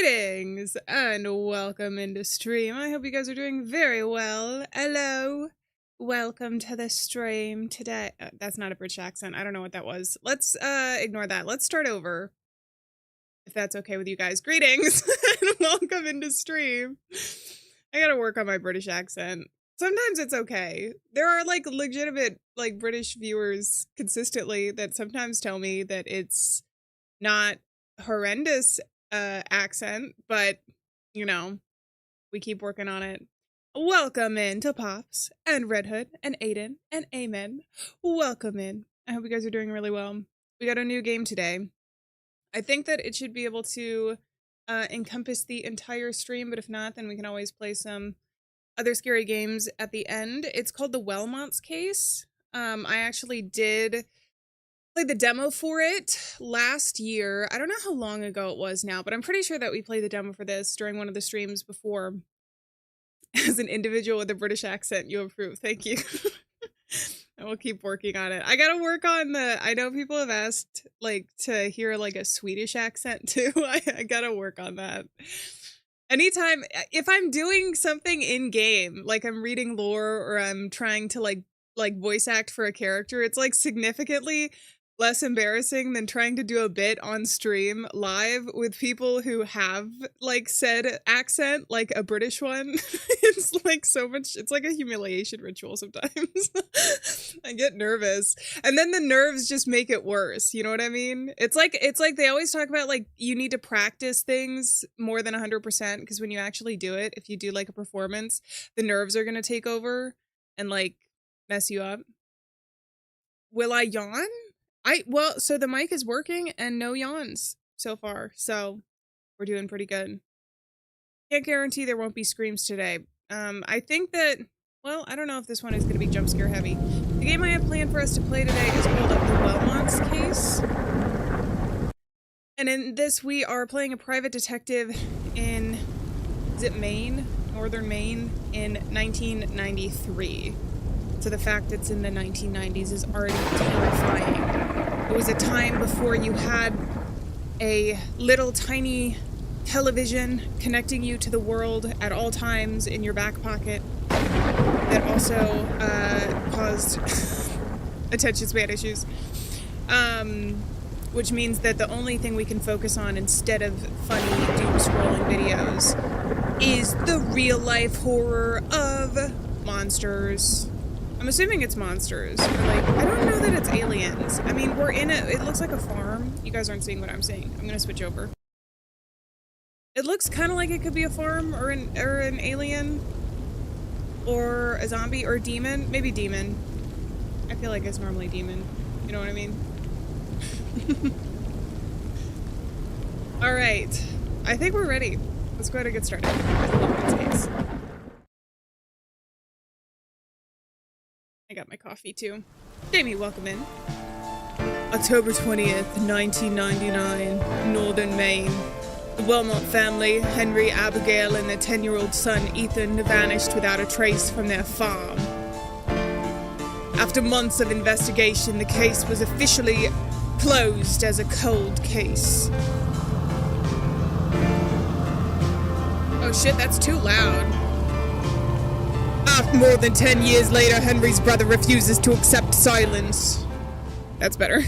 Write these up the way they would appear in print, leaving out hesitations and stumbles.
Greetings and welcome into stream. I hope you guys are doing very well. Hello. Welcome to the stream today. That's not a British accent. I don't know what that was. Let's ignore that. Let's start over. If that's okay with you guys. Greetings and welcome into stream. I gotta work on my British accent. Sometimes it's okay. There are like legitimate like British viewers consistently that sometimes tell me that it's not horrendous accent, but you know, we keep working on it. Welcome in to Pops and Red Hood and Aiden and Amen. Welcome in. I hope you guys are doing really well. We got a new game today. I think that it should be able to encompass the entire stream, but if not, then we can always play some other scary games at the end. It's called the Wellmonts Case. I actually did played the demo for it last year. I don't know how long ago it was now, but I'm pretty sure that we played the demo for this during one of the streams before. As an individual with a British accent, you approve. Thank you. I will keep working on it. I gotta work on the, I know people have asked like to hear like a Swedish accent too. I gotta work on that. Anytime, if I'm doing something in game, like I'm reading lore or I'm trying to like voice act for a character, it's like significantly less embarrassing than trying to do a bit on stream live with people who have like said accent, like a British one. It's like so much, it's like a humiliation ritual sometimes. I get nervous. And then the nerves just make it worse. You know what I mean? It's like they always talk about like you need to practice things more than 100% because when you actually do it, if you do like a performance, the nerves are going to take over and like mess you up. Will I yawn? Well, so the mic is working and no yawns so far, so we're doing pretty good. Can't guarantee there won't be screams today. I think that, well, I don't know if this one is going to be jump scare heavy. The game I have planned for us to play today is called the Wellmonts Case. And in this, we are playing a private detective in, is it Maine? Northern Maine in 1993. So the fact it's in the 1990s is already terrifying. It was a time before you had a little tiny television connecting you to the world at all times in your back pocket that also caused attention span issues. Which means that the only thing we can focus on instead of funny doom-scrolling videos is the real-life horror of monsters. I'm assuming it's monsters. Or like, I don't know that it's aliens. I mean, we're in it looks like a farm. You guys aren't seeing what I'm saying. I'm gonna switch over. It looks kind of like it could be a farm or an alien or a zombie or a demon. Maybe demon. I feel like it's normally demon. You know what I mean? All right. I think we're ready. Let's go ahead and get started. Wellmonts Case. I got my coffee too. Jamie, welcome in. October 20th, 1999, Northern Maine. The Wellmont family, Henry, Abigail, and their 10-year-old son, Ethan, vanished without a trace from their farm. After months of investigation, the case was officially closed as a cold case. Oh shit, that's too loud. More than 10 years later, Henry's brother refuses to accept silence. That's better.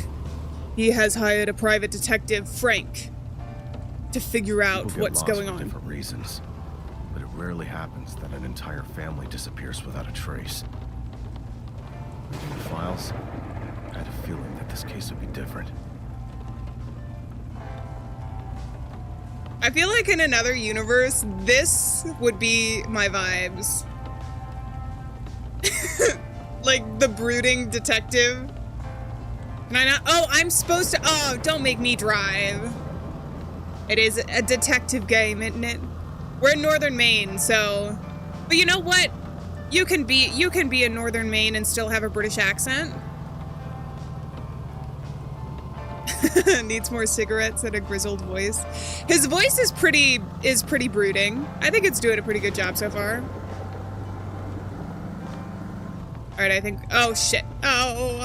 He has hired a private detective, Frank, to figure out what's going on. Different reasons, but it rarely happens that an entire family disappears without a trace. Reading the files, I had a feeling that this case would be different. I feel like in another universe, this would be my vibes. Like the brooding detective. Can I not? Oh, I'm supposed to. Oh, don't make me drive. It is a detective game, isn't it? We're in Northern Maine, so. But you know what? You can be in Northern Maine and still have a British accent. Needs more cigarettes and a grizzled voice. His voice is pretty brooding. I think it's doing a pretty good job so far. All right, I think, oh shit. Oh.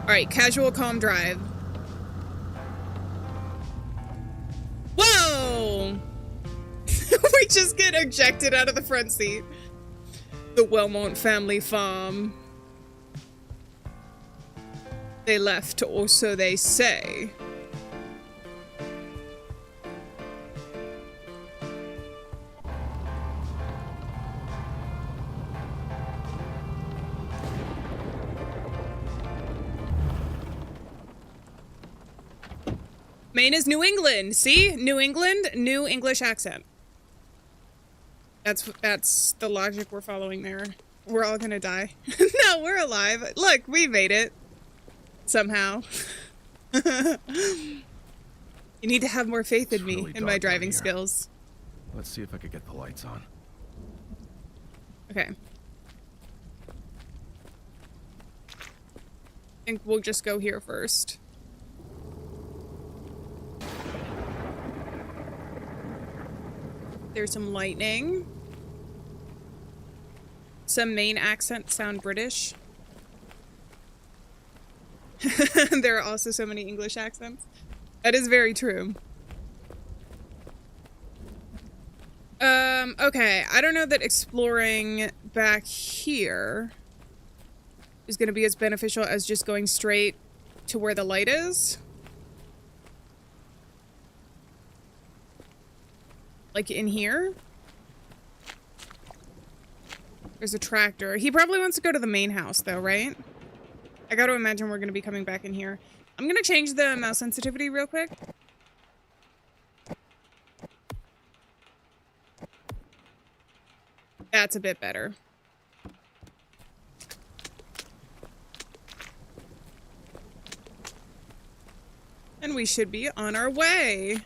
All right, casual calm drive. no! We just get ejected out of the front seat. The Wellmont family farm. They left, or so they say. Maine is New England. See? New England, new English accent. That's the logic we're following there. We're all gonna die. No, we're alive. Look, we made it. Somehow. You need to have more faith in me, really in my dark down driving here. skills. Let's see if I could get the lights on. Okay. I think we'll just go here first. There's some lightning. Some Maine accents sound British. There are also so many English accents. That is very true. Okay. I don't know that exploring back here is going to be as beneficial as just going straight to where the light is. Like in here? There's a tractor. He probably wants to go to the main house though, right? I gotta imagine we're gonna be coming back in here. I'm gonna change the mouse sensitivity real quick. That's a bit better. And we should be on our way.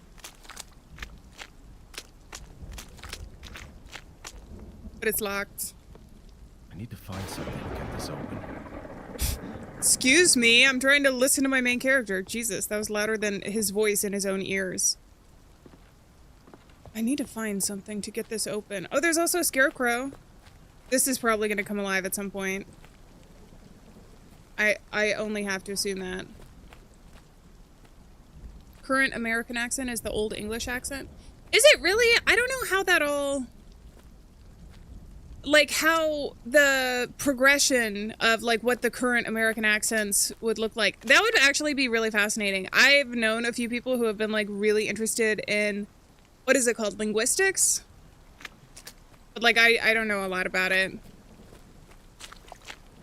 But it's locked. I need to find something to get this open. Excuse me, I'm trying to listen to my main character. Jesus, that was louder than his voice in his own ears. I need to find something to get this open. Oh, there's also a scarecrow. This is probably going to come alive at some point. I only have to assume that. Current American accent is the old English accent. Is it really? I don't know how that all... Like, how the progression of, like, what the current American accents would look like. That would actually be really fascinating. I've known a few people who have been, like, really interested in... What is it called? Linguistics? But, like, I don't know a lot about it.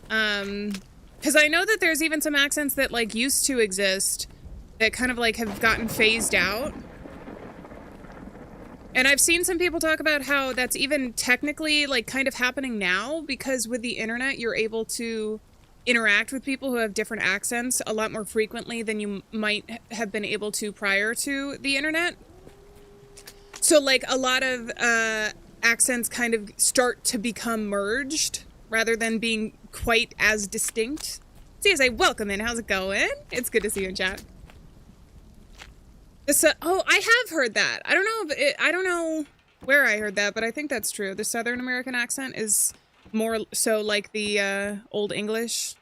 Because I know that there's even some accents that, like, used to exist that kind of, like, have gotten phased out. And I've seen some people talk about how that's even technically, like, kind of happening now, because with the internet, you're able to interact with people who have different accents a lot more frequently than you might have been able to prior to the internet. So, like, a lot of accents kind of start to become merged rather than being quite as distinct. So you say, welcome in, how's it going? It's good to see you in chat. Oh, I have heard that. I don't know if I don't know where I heard that, but I think that's true. The Southern American accent is more so like the Old English.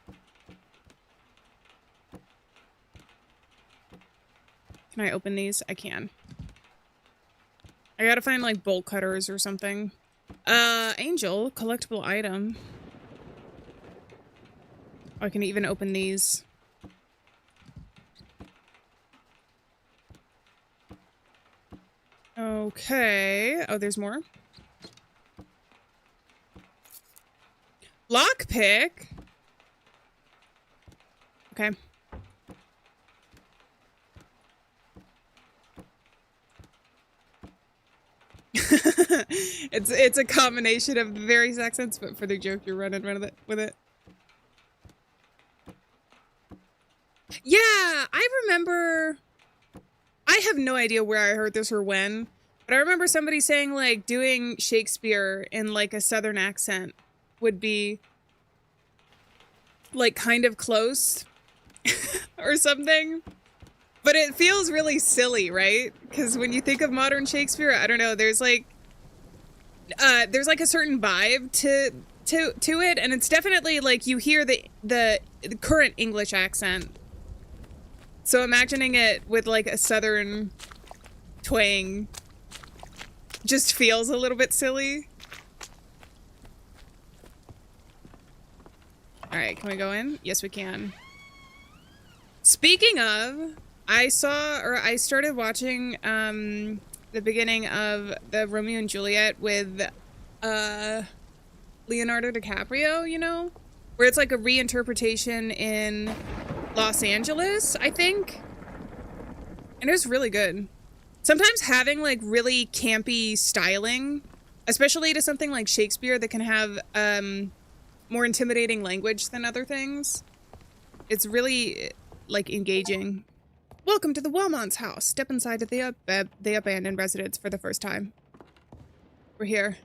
Can I open these? I can. I gotta find like bolt cutters or something. Angel, collectible item. Oh, I can even open these. Okay. Oh, there's more. Lockpick? Okay. It's a combination of the various accents, but for the joke, you're running with it. Yeah, I remember... I have no idea where I heard this or when, but I remember somebody saying, like, doing Shakespeare in, like, a Southern accent would be, like, kind of close or something. But it feels really silly, right? Because when you think of modern Shakespeare, I don't know, there's, like a certain vibe to it, and it's definitely, like, you hear the current English accent. So imagining it with, like, a Southern twang just feels a little bit silly. All right, can we go in? Yes, we can. Speaking of, I started watching the beginning of the Romeo and Juliet with Leonardo DiCaprio, you know? Where it's like a reinterpretation in Los Angeles, I think. And it was really good. Sometimes having like really campy styling, especially to something like Shakespeare that can have more intimidating language than other things, it's really like engaging. Welcome to the Wellmonts house. Step inside of the abandoned residence for the first time. We're here.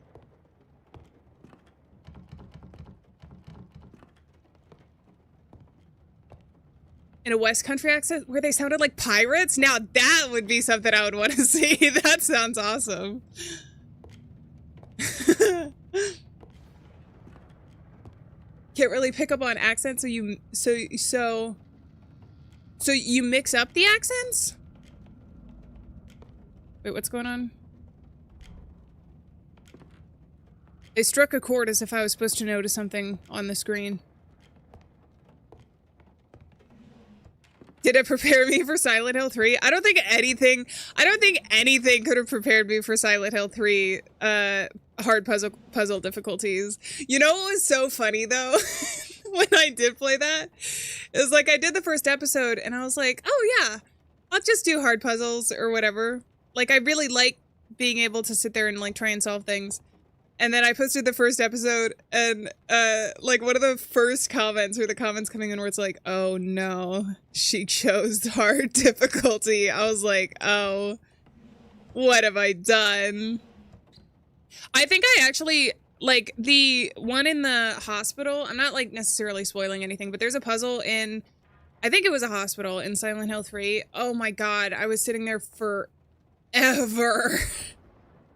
In a West Country accent where they sounded like pirates? Now that would be something I would want to see. That sounds awesome. Can't really pick up on accents, so you mix up the accents? Wait, what's going on? They struck a chord as if I was supposed to notice something on the screen. Did it prepare me for Silent Hill 3? I don't think anything could have prepared me for Silent Hill 3 hard puzzle difficulties. You know what was so funny though? When I did play that, it was like I did the first episode and I was like, oh yeah, I'll just do hard puzzles or whatever. Like I really like being able to sit there and like try and solve things. And then I posted the first episode and like one of the first comments were the comments coming in where it's like, oh no, she chose hard difficulty. I was like, oh, what have I done? I think I actually, like the one in the hospital, I'm not like necessarily spoiling anything, but there's a puzzle in, I think it was a hospital in Silent Hill 3. Oh my God, I was sitting there forever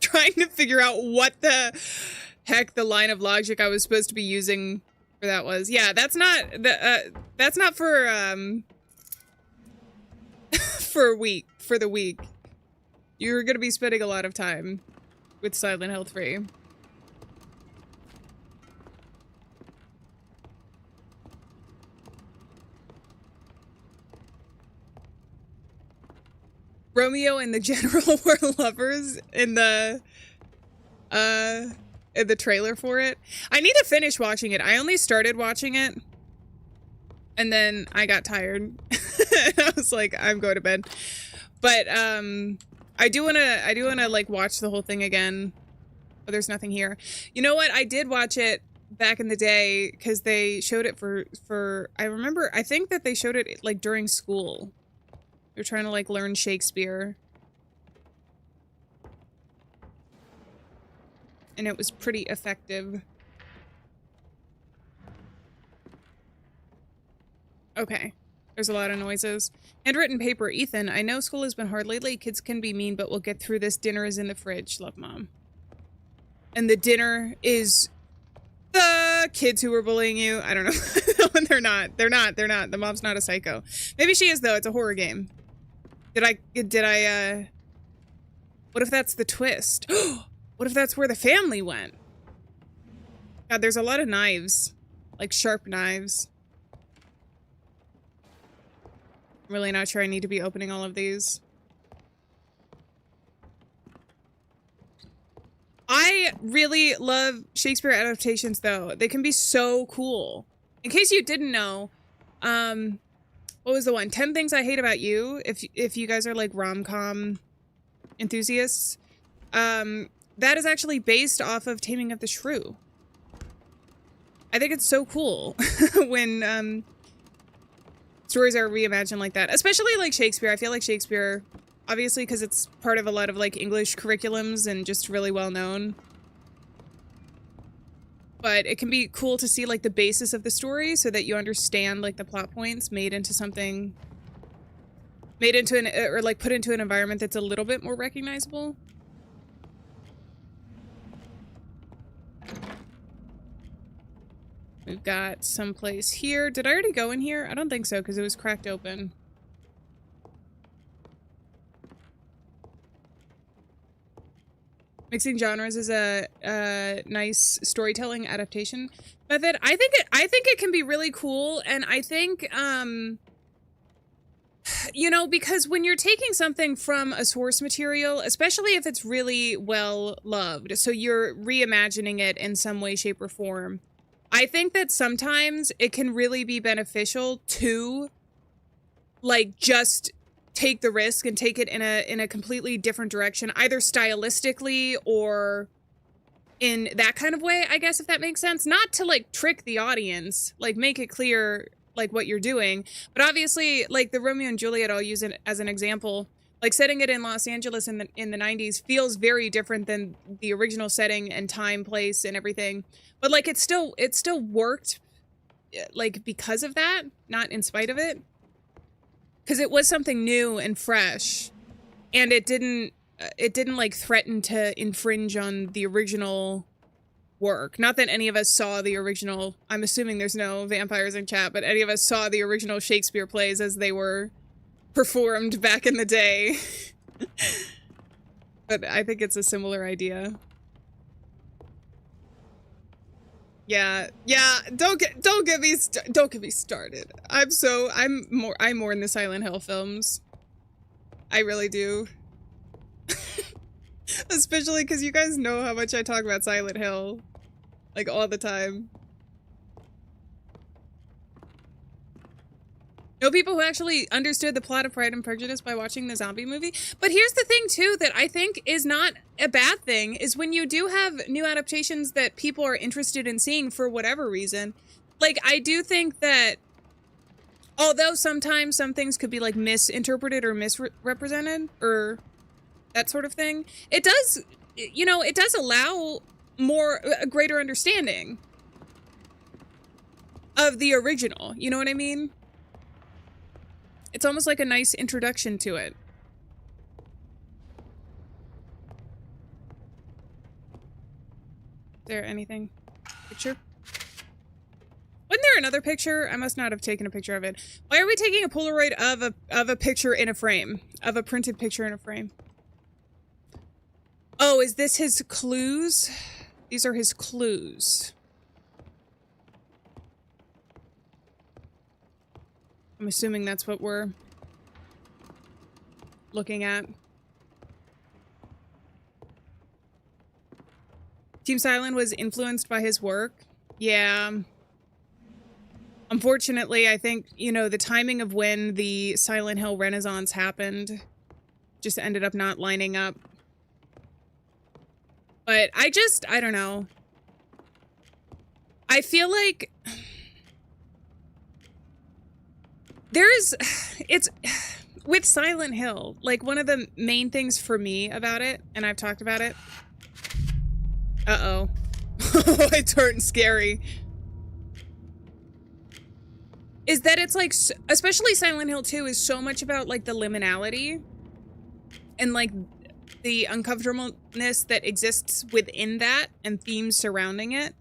trying to figure out what the heck the line of logic I was supposed to be using for that was. Yeah, that's not for for the week. You're gonna be spending a lot of time with Silent Hill 3. Romeo and the General were lovers in the trailer for it. I need to finish watching it. I only started watching it and then I got tired. I was like, I'm going to bed. But I do wanna like watch the whole thing again. Oh, there's nothing here. You know what? I did watch it back in the day because they showed it for I remember, I think that they showed it like during school. They're trying to like learn Shakespeare. And it was pretty effective. Okay. There's a lot of noises. Handwritten paper. Ethan, I know school has been hard lately. Kids can be mean, but we'll get through this. Dinner is in the fridge. Love, Mom. And the dinner is the kids who were bullying you. I don't know. They're not. The mom's not a psycho. Maybe she is, though. It's a horror game. Did I, what if that's the twist? What if that's where the family went? God, there's a lot of knives. Like sharp knives. I'm really not sure I need to be opening all of these. I really love Shakespeare adaptations, though. They can be so cool. In case you didn't know, what was the one? 10 Things I Hate About You. If you guys are like rom-com enthusiasts, that is actually based off of Taming of the Shrew. I think it's so cool when stories are reimagined like that, especially like Shakespeare. I feel like Shakespeare, obviously, because it's part of a lot of like English curriculums and just really well known. But it can be cool to see like the basis of the story so that you understand like the plot points made into something, made into an, or like put into an environment that's a little bit more recognizable. We've got someplace here. Did I already go in here? I don't think so because it was cracked open. Mixing genres is a nice storytelling adaptation method. I think it can be really cool, and I think you know, because when you're taking something from a source material, especially if it's really well loved, so you're reimagining it in some way, shape, or form, I think that sometimes it can really be beneficial to, like, just take the risk and take it in a completely different direction, either stylistically or in that kind of way, I guess, if that makes sense. Not to, like, trick the audience, like, make it clear, like, what you're doing. But obviously, like, the Romeo and Juliet, I'll use it as an example. Like, setting it in Los Angeles in the 90s feels very different than the original setting and time, place, and everything. But, like, it still worked, like, because of that, not in spite of it. Because it was something new and fresh, and it didn't like threaten to infringe on the original work. Not that any of us saw the original, I'm assuming there's no vampires in chat, but any of us saw the original Shakespeare plays as they were performed back in the day. But I think it's a similar idea. Yeah, don't get me started. I'm more in the Silent Hill films. I really do. Especially because you guys know how much I talk about Silent Hill. Like, all the time. Know people who actually understood the plot of Pride and Prejudice by watching the zombie movie. But here's the thing, too, that I think is not a bad thing, is when you do have new adaptations that people are interested in seeing for whatever reason. Like, I do think that, although sometimes some things could be, like, misinterpreted or misrepresented, or that sort of thing, it does, you know, it does allow a greater understanding of the original. You know what I mean? It's almost like a nice introduction to it. Is there anything? Picture? Wasn't there another picture? I must not have taken a picture of it. Why are we taking a Polaroid of a picture in a frame? Of a printed picture in a frame? Oh, is this his clues? These are his clues. I'm assuming that's what we're looking at. Team Silent was influenced by his work. Yeah. Unfortunately, I think, you know, the timing of when the Silent Hill Renaissance happened just ended up not lining up. But I don't know. I feel like it's with Silent Hill, like, one of the main things for me about it, and I've talked about it. Uh-oh. It turned scary. Is that it's like, especially Silent Hill 2 is so much about, like, the liminality and, like, the uncomfortableness that exists within that and themes surrounding it.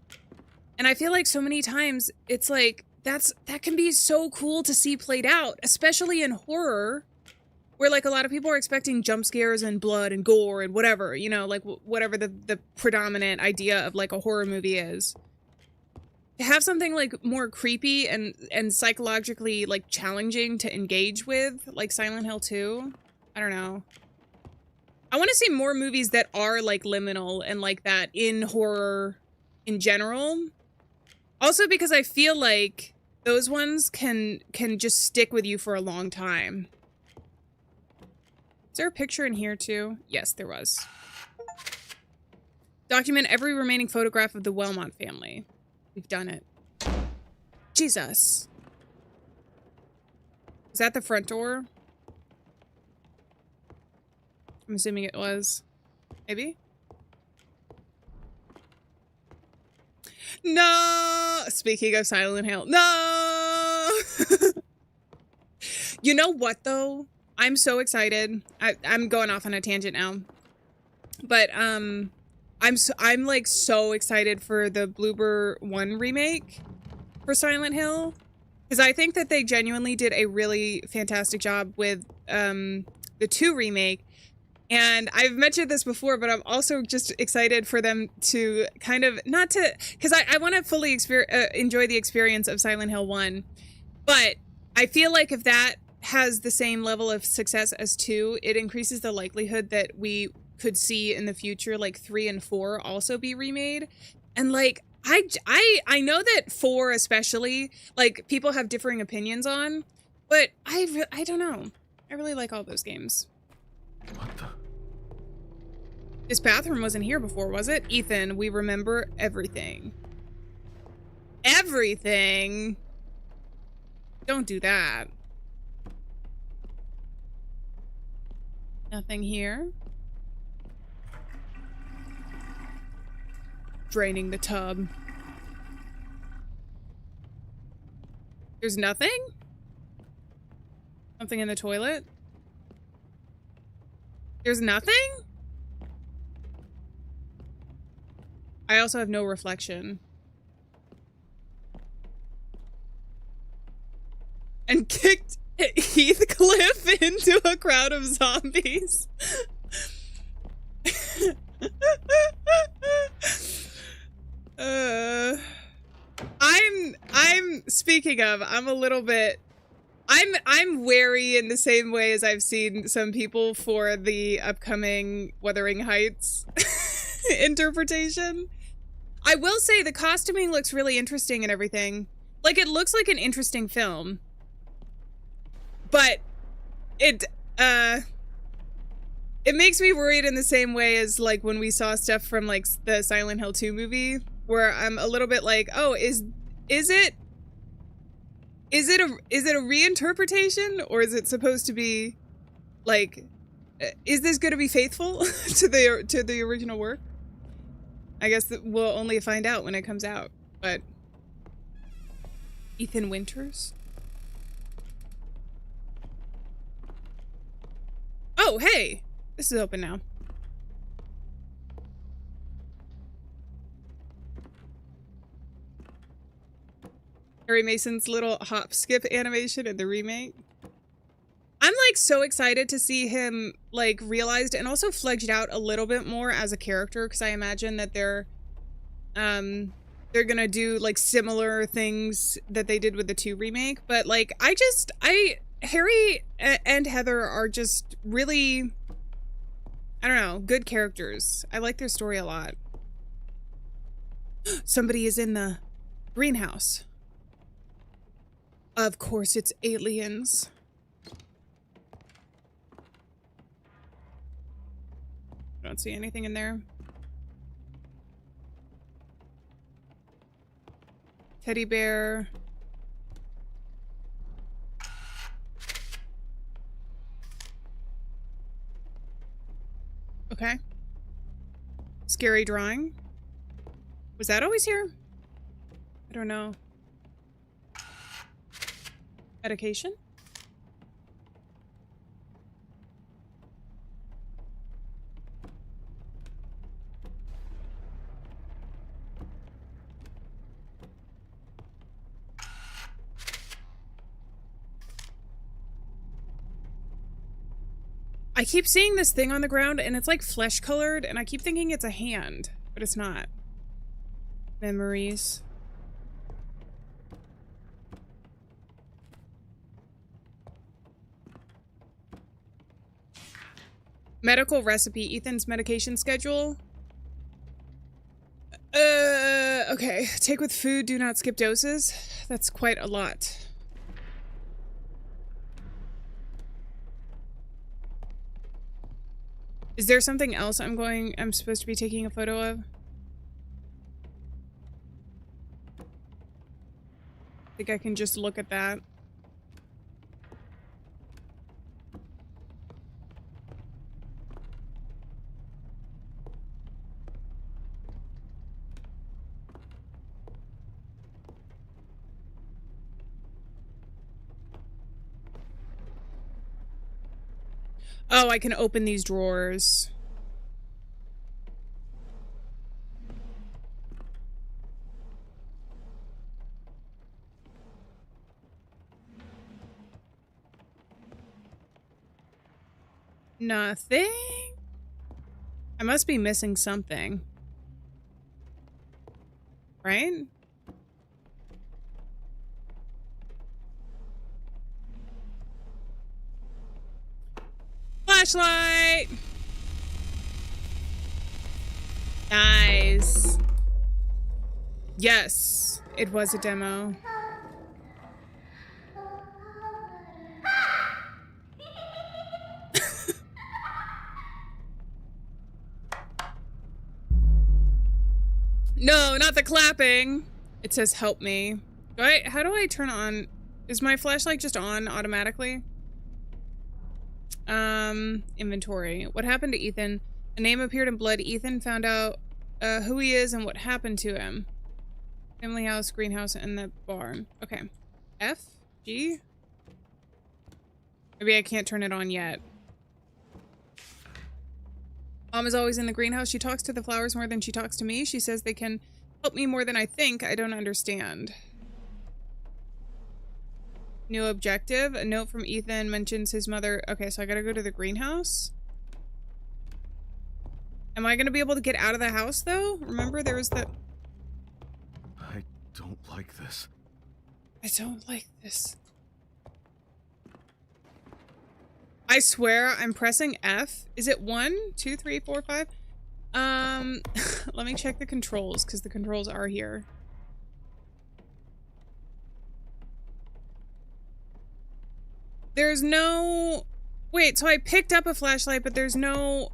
And I feel like so many times it's like, that can be so cool to see played out, especially in horror, where, like, a lot of people are expecting jump scares and blood and gore and whatever, you know, like, whatever the predominant idea of, like, a horror movie is. To have something, like, more creepy and psychologically, like, challenging to engage with, like Silent Hill 2, I don't know. I want to see more movies that are, like, liminal and like that in horror in general. Also because I feel like those ones can just stick with you for a long time. Is there a picture in here too? Yes, there was. Document every remaining photograph of the Wellmont family. We've done it. Jesus. Is that the front door? I'm assuming it was. Maybe? No! Speaking of Silent Hill. No! You know what, though? I'm so excited. I'm going off on a tangent now. But, I'm like so excited for the Bloober 1 remake for Silent Hill. Because I think that they genuinely did a really fantastic job with, the 2 remake. And I've mentioned this before, but I'm also just excited for them to kind of not to, because I want to fully enjoy the experience of Silent Hill 1. But I feel like if that has the same level of success as 2, it increases the likelihood that we could see in the future like 3 and 4 also be remade. And like I know that 4 especially, like, people have differing opinions on, but I don't know. I really like all those games. What the? This bathroom wasn't here before, was it? Ethan, we remember everything. Everything? Don't do that. Nothing here. Draining the tub. There's nothing? Something in the toilet? There's nothing? I also have no reflection. And kicked Heathcliff into a crowd of zombies. I'm speaking of, I'm a little bit, I'm wary in the same way as I've seen some people for the upcoming Wuthering Heights interpretation. I will say the costuming looks really interesting and everything. Like, it looks like an interesting film. But it makes me worried in the same way as, like, when we saw stuff from, like, the Silent Hill 2 movie, where I'm a little bit like, oh, is it a reinterpretation, or is it supposed to be, like, is this going to be faithful to the original work? I guess that we'll only find out when it comes out. But Ethan Winters? Oh, hey! This is open now. Harry Mason's little hop skip animation in the remake. I'm, like, so excited to see him, like, realized and also fledged out a little bit more as a character, because I imagine that they're gonna do, like, similar things that they did with the 2 remake. But, like, Harry and Heather are just really, I don't know, good characters. I like their story a lot. Somebody is in the greenhouse. Of course, it's aliens. I don't see anything in there. Teddy bear. Okay. Scary drawing. Was that always here? I don't know. Medication? I keep seeing this thing on the ground and it's like flesh colored and I keep thinking it's a hand, but it's not. Memories. Medical recipe. Ethan's medication schedule. Okay. Take with food, do not skip doses. That's quite a lot. Is there something else I'm supposed to be taking a photo of? I think I can just look at that. Oh, I can open these drawers. Nothing? I must be missing something. Right? Flashlight! Nice. Yes, it was a demo. No, not the clapping. It says help me. How do I turn on? Is my flashlight just on automatically? Inventory. What happened to Ethan? A name appeared in blood. Ethan found out who he is and what happened to him. Family house, greenhouse, and the barn. Okay. F? G? Maybe I can't turn it on yet. Mom is always in the greenhouse. She talks to the flowers more than she talks to me. She says they can help me more than I think. I don't understand. New objective. A note from Ethan mentions his mother. Okay, so I gotta go to the greenhouse. Am I gonna be able to get out of the house, though? Remember, there was the... I don't like this. I don't like this. I swear I'm pressing F. Is it 1, 2, 3, 4, 5? Let me check the controls, because the controls are here. There's no... Wait, so I picked up a flashlight, but there's no...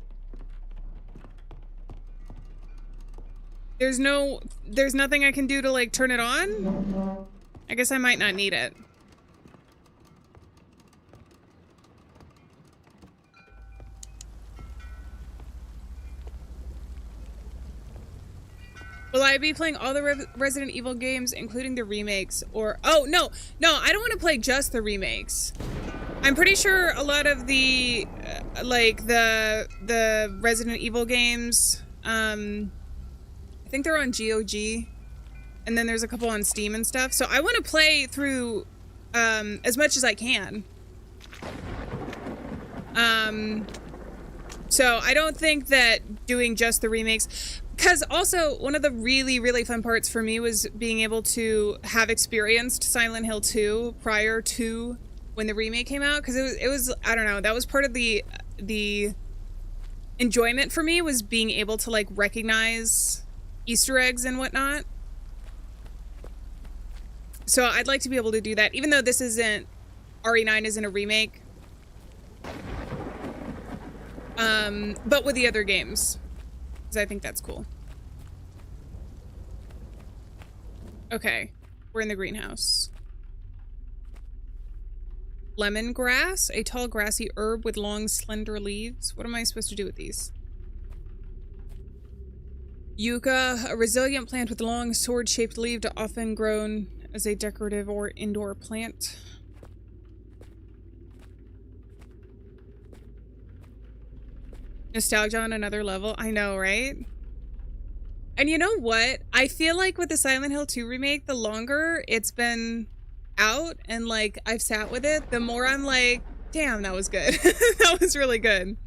There's nothing I can do to, like, turn it on? I guess I might not need it. Will I be playing all the Resident Evil games, including the remakes, or... Oh, no, I don't want to play just the remakes. I'm pretty sure a lot of the, like, the Resident Evil games, I think they're on GOG, and then there's a couple on Steam and stuff, so I want to play through, as much as I can. So I don't think that doing just the remakes... Because also, one of the really, really fun parts for me was being able to have experienced Silent Hill 2 prior to when the remake came out. Because it was, I don't know, that was part of the enjoyment for me, was being able to, like, recognize Easter eggs and whatnot. So I'd like to be able to do that, even though this isn't, RE9 isn't a remake. But with the other games. Because I think that's cool. Okay, we're in the greenhouse. Lemongrass, a tall grassy herb with long slender leaves. What am I supposed to do with these? Yucca, a resilient plant with long sword-shaped leaves, often grown as a decorative or indoor plant. Nostalgia on another level. I know, right? And you know what? I feel like with the Silent Hill 2 remake, the longer it's been out and, like, I've sat with it, the more I'm like, damn, that was good. That was really good.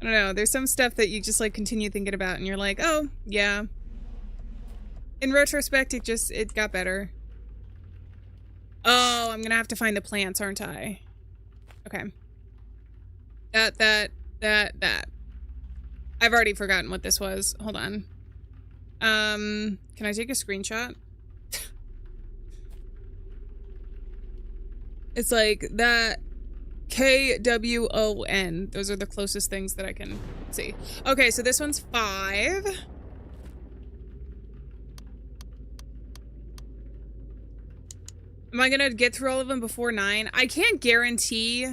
I don't know. There's some stuff that you just, like, continue thinking about and you're like, oh, yeah. In retrospect, it got better. Oh, I'm gonna have to find the plants, aren't I? Okay. That. I've already forgotten what this was. Hold on. Can I take a screenshot? It's like that KWON. Those are the closest things that I can see. Okay, so this one's 5. Am I gonna get through all of them before 9? I can't guarantee,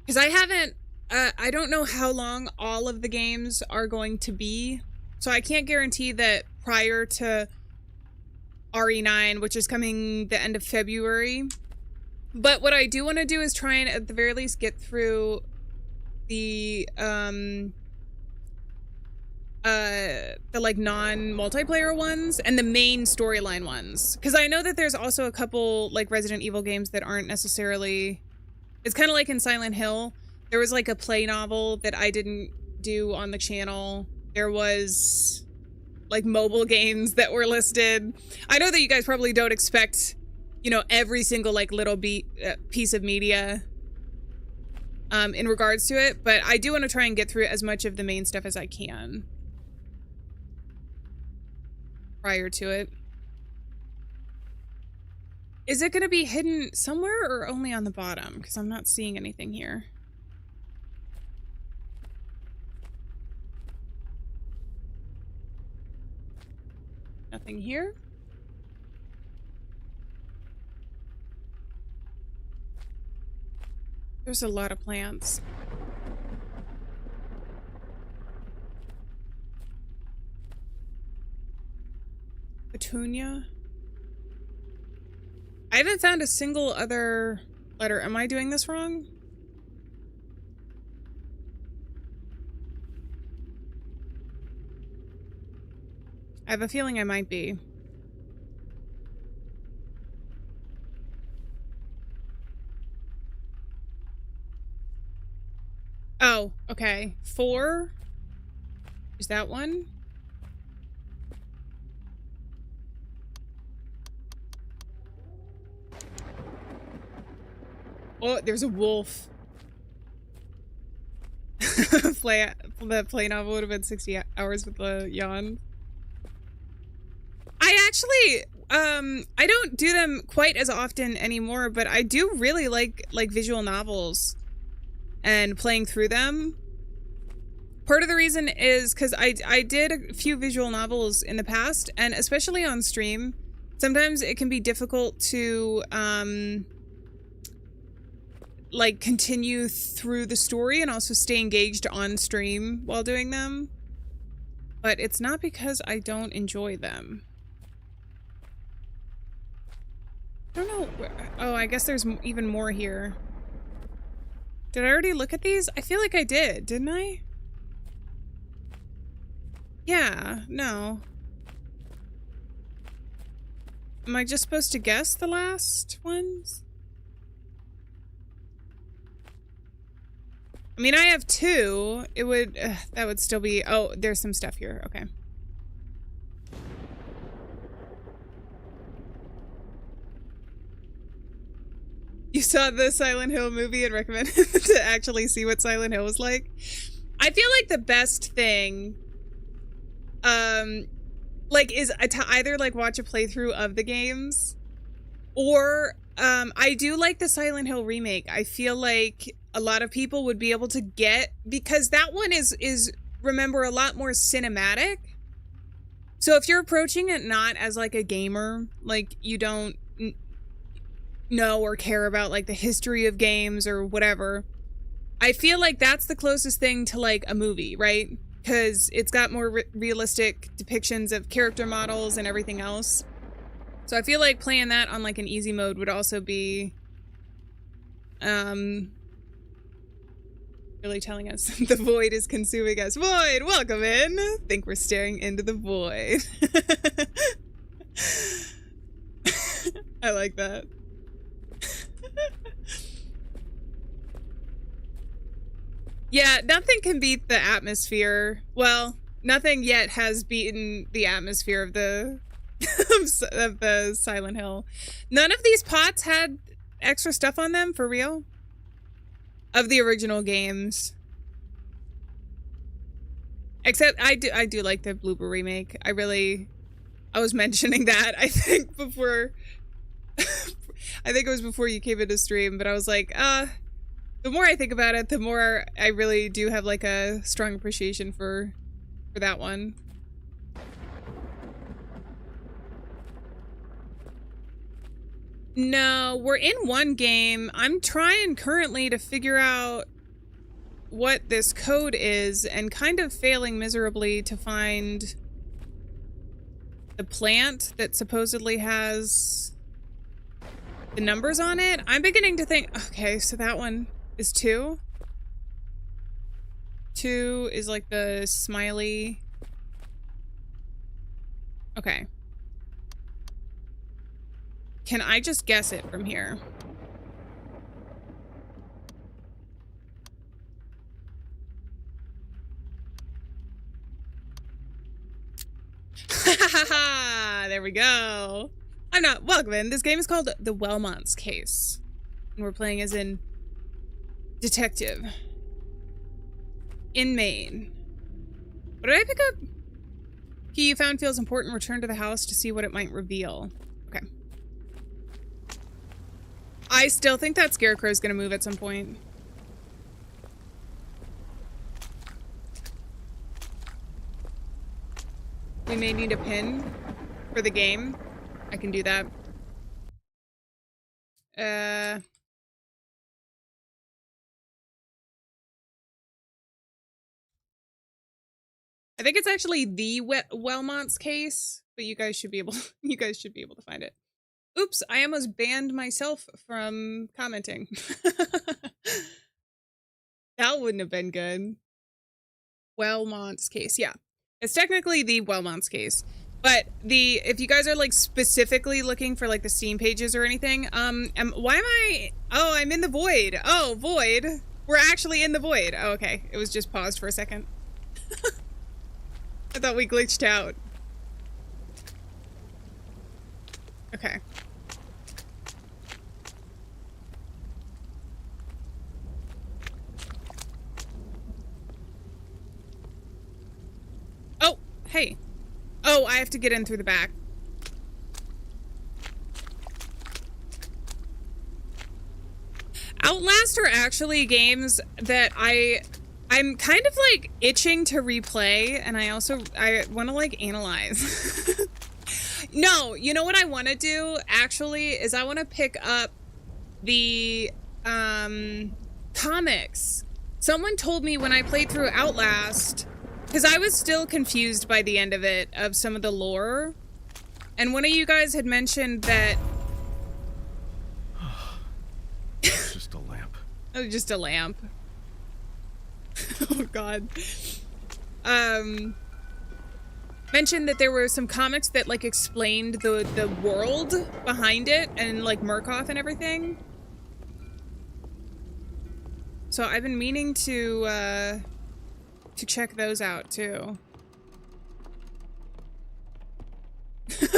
because I haven't, I don't know how long all of the games are going to be. So I can't guarantee that prior to RE9, which is coming the end of February. But what I do want to do is try and at the very least get through the like non-multiplayer ones and the main storyline ones. Because I know that there's also a couple like Resident Evil games that aren't necessarily... It's kind of like in Silent Hill. There was like a play novel that I didn't do on the channel. There was like mobile games that were listed. I know that you guys probably don't expect, you know, every single like little piece of media in regards to it, but I do want to try and get through as much of the main stuff as I can prior to it. Is it going to be hidden somewhere or only on the bottom? Because I'm not seeing anything here. Nothing here. There's a lot of plants. Petunia. I haven't found a single other letter. Am I doing this wrong? I have a feeling I might be. Oh, okay. 4. Is that one? Oh, there's a wolf. The play novel would have been 60 hours with the yawn. I actually, I don't do them quite as often anymore, but I do really like visual novels and playing through them. Part of the reason is because I did a few visual novels in the past, and especially on stream, sometimes it can be difficult to, like continue through the story and also stay engaged on stream while doing them. But it's not because I don't enjoy them. I don't know where, oh, I guess there's even more here. Did I already look at these? I feel like I did, didn't I? Yeah, no. Am I just supposed to guess the last ones? I mean, I have 2. It would, that would still be, oh, there's some stuff here. Okay. You saw the Silent Hill movie and recommended to actually see what Silent Hill was like. I feel like the best thing, like, is to either like watch a playthrough of the games, or I do like the Silent Hill remake. I feel like a lot of people would be able to get, because that one is remember, a lot more cinematic. So if you're approaching it not as like a gamer, like you don't know or care about like the history of games or whatever, I feel like that's the closest thing to like a movie, right? Because it's got more realistic depictions of character models and everything else. So I feel like playing that on like an easy mode would also be really telling us the void is consuming us. Void, welcome in. Think we're staring into the void. I like that. Yeah, nothing can beat the atmosphere. Well, nothing yet has beaten the atmosphere of the of the Silent Hill. None of these pots had extra stuff on them, for real? Of the original games. Except I do like the Bloober remake. I was mentioning that, I think, before I think it was before you came into stream, but I was like, the more I think about it, the more I really do have like a strong appreciation for that one. No, we're in one game. I'm trying currently to figure out what this code is and kind of failing miserably to find the plant that supposedly has the numbers on it. I'm beginning to think, okay, so that one is 2. 2 is like the smiley. Okay. Can I just guess it from here? there we go. I'm not welcome in. This game is called the Wellmonts Case. And we're playing as in detective in Maine. What did I pick up? Key you found feels important. Return to the house to see what it might reveal. Okay. I still think that scarecrow is going to move at some point. We may need a pin for the game. I can do that. I think it's actually the Wellmonts Case, but you guys should be able to find it. Oops, I almost banned myself from commenting. That wouldn't have been good. Wellmonts Case, yeah. It's technically the Wellmonts Case. But if you guys are like specifically looking for like the Steam pages or anything, why am I, oh, I'm in the void. Oh, void. We're actually in the void. Oh, okay. It was just paused for a second. I thought we glitched out. Okay. Oh, hey. Oh, I have to get in through the back. Outlast are actually games that I'm kind of like itching to replay, and I want to like analyze. No, you know what I want to do actually is I want to pick up the comics. Someone told me when I played through Outlast, because I was still confused by the end of it, of some of the lore. And one of you guys had mentioned that... It's just a lamp. Oh, just a lamp. Oh, God. Mentioned that there were some comics that, like, explained the world behind it and, like, Murkoff and everything. So I've been meaning to check those out, too.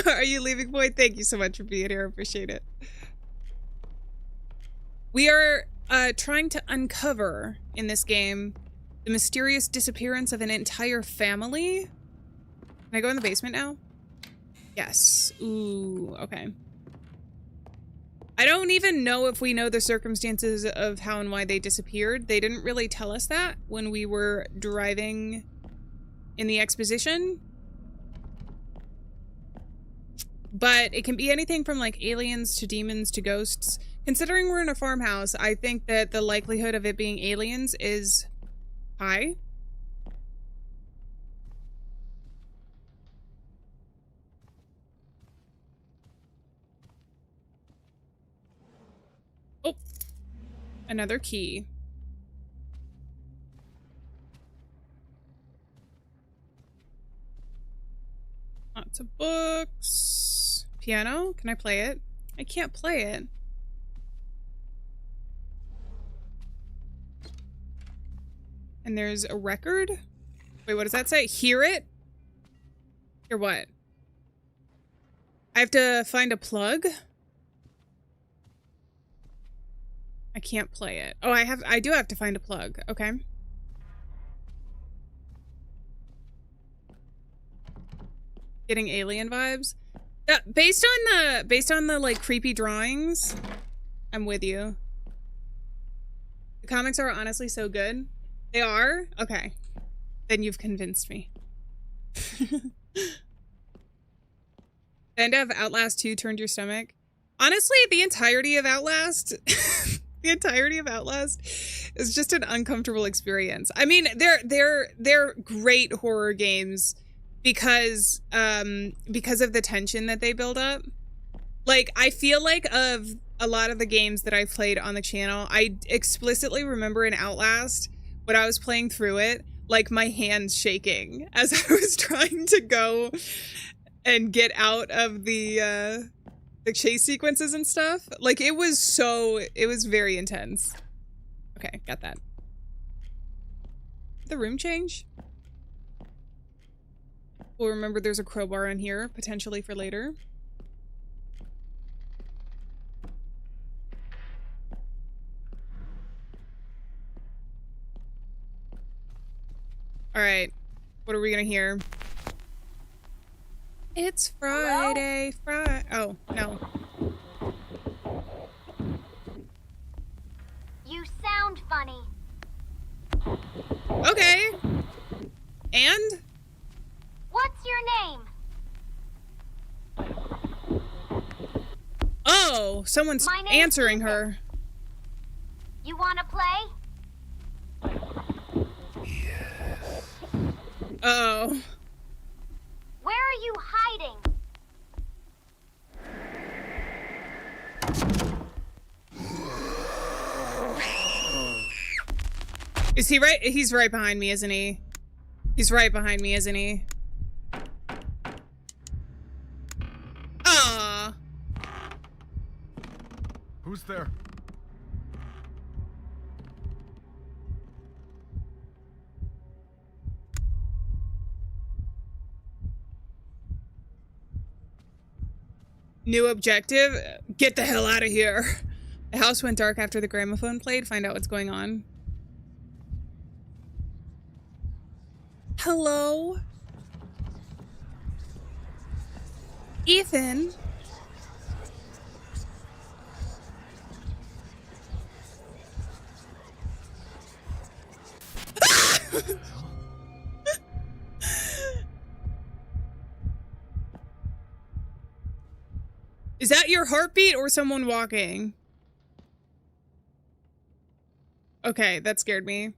Are you leaving, boy? Thank you so much for being here. I appreciate it. We are trying to uncover, in this game, the mysterious disappearance of an entire family. Can I go in the basement now? Yes. Ooh, okay. I don't even know if we know the circumstances of how and why they disappeared. They didn't really tell us that when we were driving in the exposition. But it can be anything from like aliens to demons to ghosts. Considering we're in a farmhouse, I think that the likelihood of it being aliens is high. Oh, another key. Lots of books. Piano, can I play it? I can't play it. And there's a record. Wait, what does that say? Hear it? Hear what? I have to find a plug? I can't play it. Oh, I do have to find a plug. Okay. Getting alien vibes. Based on the like creepy drawings, I'm with you. The comics are honestly so good. They are? Okay. Then you've convinced me. The end of Outlast 2 turned your stomach. Honestly, the entirety of Outlast the entirety of Outlast is just an uncomfortable experience. I mean, they're great horror games because of the tension that they build up. Like, I feel like of a lot of the games that I've played on the channel, I explicitly remember in Outlast when I was playing through it, like my hands shaking as I was trying to go and get out of the chase sequences and stuff. Like, it was very intense. Okay, got that. Did the room change? We'll remember there's a crowbar in here, potentially for later. Alright. What are we gonna hear? It's Friday, Friday. Oh, no. You sound funny. Okay. And? What's your name? Oh, someone's My name's answering Ethan. her. You wanna play? Uh-oh. Where are you hiding? Is he right? He's right behind me, isn't he? He's right behind me, isn't he? Ah. Who's there? New objective? Get the hell out of here. The house went dark after the gramophone played. Find out what's going on. Hello? Ethan? Is that your heartbeat or someone walking? Okay, that scared me.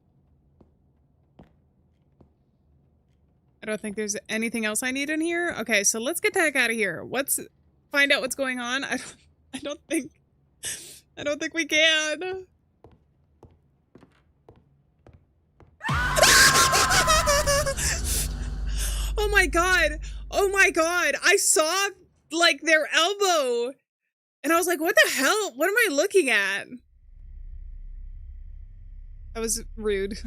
I don't think there's anything else I need in here. Okay, so let's get the heck out of here. Find out what's going on. I don't think we can. Oh my god. Oh my god. I saw like their elbow and I was like, what the hell? What am I looking at? That was rude.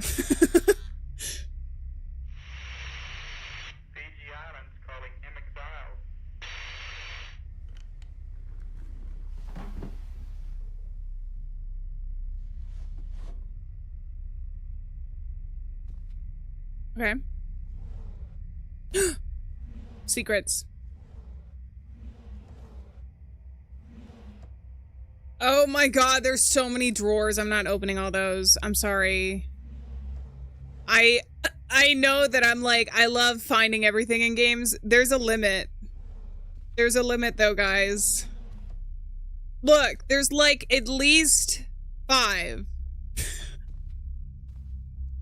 Okay. Secrets. Oh my god, there's so many drawers. I'm not opening all those. I'm sorry. I know that I'm like, I love finding everything in games. There's a limit. There's a limit though, guys. Look, there's like at least 5.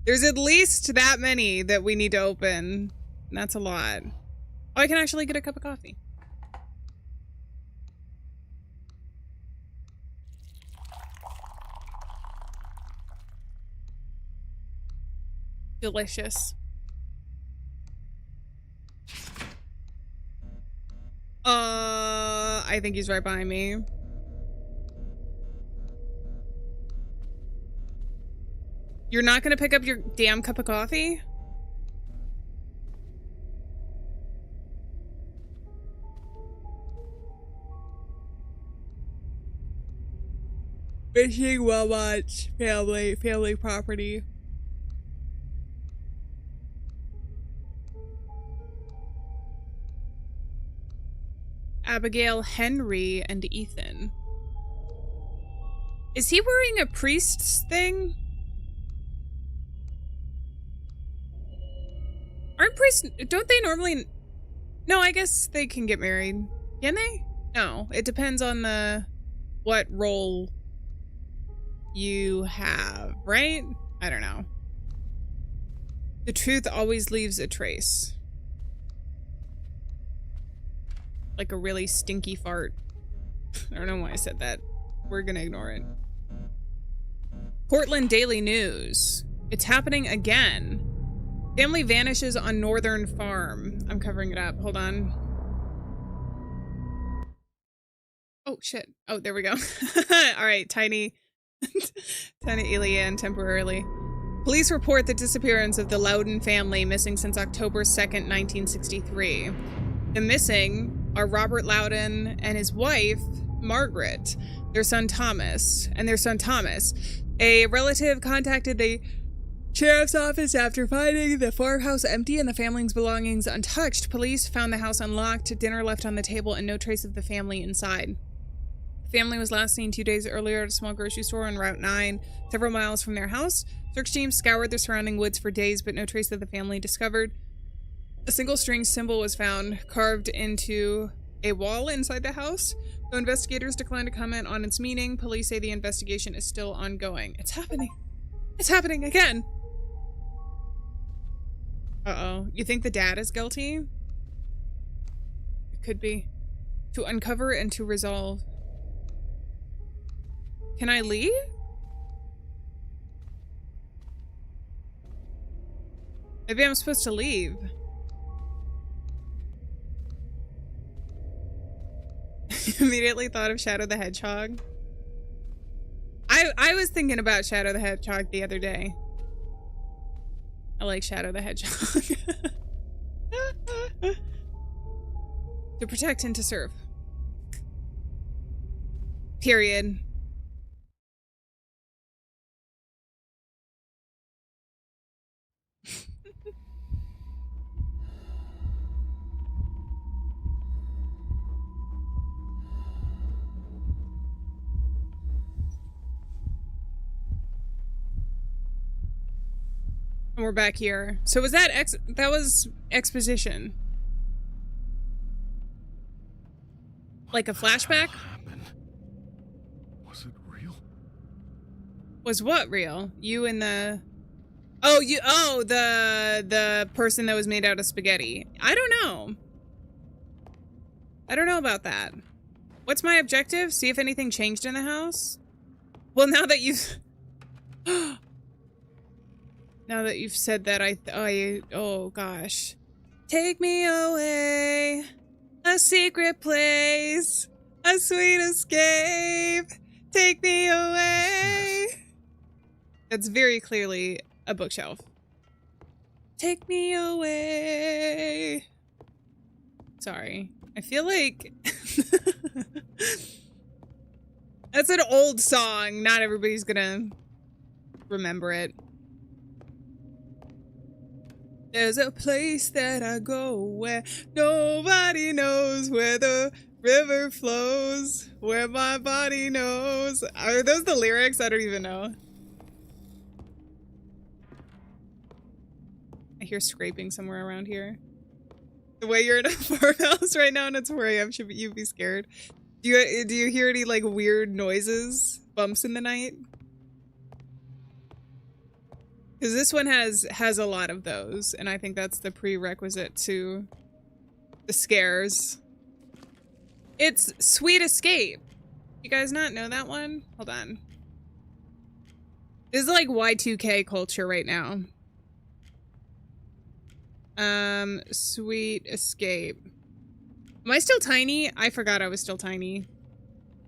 There's at least that many that we need to open. And that's a lot. Oh, I can actually get a cup of coffee. Delicious. I think he's right behind me. You're not gonna pick up your damn cup of coffee? Fishing Wellmonts family property. Abigail, Henry, and Ethan. Is he wearing a priest's thing? Aren't priests, don't they normally, no, I guess they can get married. Can they? No, it depends on what role you have, right? I don't know. The truth always leaves a trace. Like a really stinky fart. I don't know why I said that. We're gonna ignore it. Portland Daily News. It's happening again. Family vanishes on northern farm. I'm covering it up. Hold on. Oh, shit. Oh, there we go. All right, tiny Alieann temporarily. Police report the disappearance of the Loudon family, missing since October 2nd, 1963. The missing are Robert Loudon and his wife, Margaret, their son Thomas. A relative contacted the sheriff's office after finding the farmhouse empty and the family's belongings untouched. Police found the house unlocked, dinner left on the table, and no trace of the family inside. The family was last seen 2 days earlier at a small grocery store on Route 9, several miles from their house. Search teams scoured the surrounding woods for days, but no trace of the family discovered. A single string symbol was found carved into a wall inside the house. Though investigators declined to comment on its meaning, police say the investigation is still ongoing. It's happening. It's happening again. Uh-oh. You think the dad is guilty? It could be. To uncover and to resolve. Can I leave? Maybe I'm supposed to leave. Immediately thought of Shadow the Hedgehog. I was thinking about Shadow the Hedgehog the other day. I like Shadow the Hedgehog. To protect and to serve. Period. And we're back here. So was that that was exposition? Like a flashback? Was it real? Was what real? You and the... the person that was made out of spaghetti. I don't know. I don't know about that. What's my objective? See if anything changed in the house? Well, now that you've... now that you've said that, oh gosh. Take me away. A secret place. A sweet escape. Take me away. That's very clearly a bookshelf. Take me away. Sorry. I feel like that's an old song. Not everybody's gonna remember it. There's a place that I go where nobody knows where the river flows, where my body knows. Are those the lyrics? I don't even know. I hear scraping somewhere around here. The way you're in a farmhouse right now and it's 4 a.m. should you be scared? Do you hear any like weird noises? Bumps in the night? Because this one has a lot of those, and I think that's the prerequisite to the scares. It's Sweet Escape. You guys not know that one? Hold on. This is like Y2K culture right now. Sweet Escape. Am I still tiny? I forgot I was still tiny.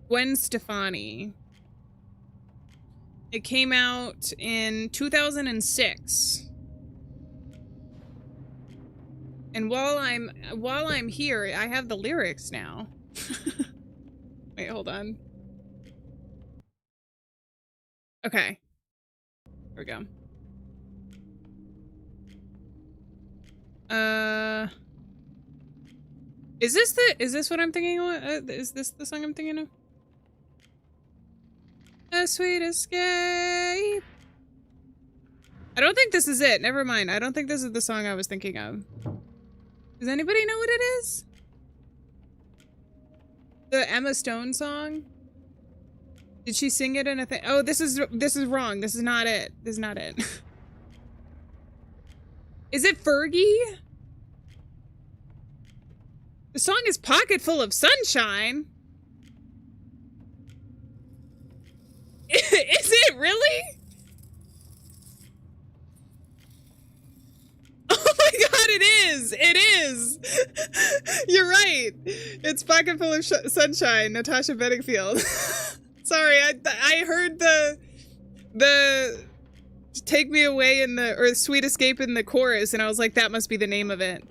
Gwen Stefani. It came out in 2006. And while I'm here, I have the lyrics now. Wait, hold on. Okay. Here we go. Is this what I'm thinking of? Is this the song I'm thinking of? A sweet escape. I don't think this is it. Never mind. I don't think this is the song I was thinking of. Does anybody know what it is? The Emma Stone song? Did she sing it in a thing? Oh, this is wrong. This is not it. This is not it. Is it Fergie? The song is Pocket Full of Sunshine. Is it really? Oh my god, it is! It is! You're right. It's Pocket Full of Sunshine, Natasha Bedingfield. Sorry, I heard the Take Me Away in the, or Sweet Escape in the chorus, and I was like, that must be the name of it.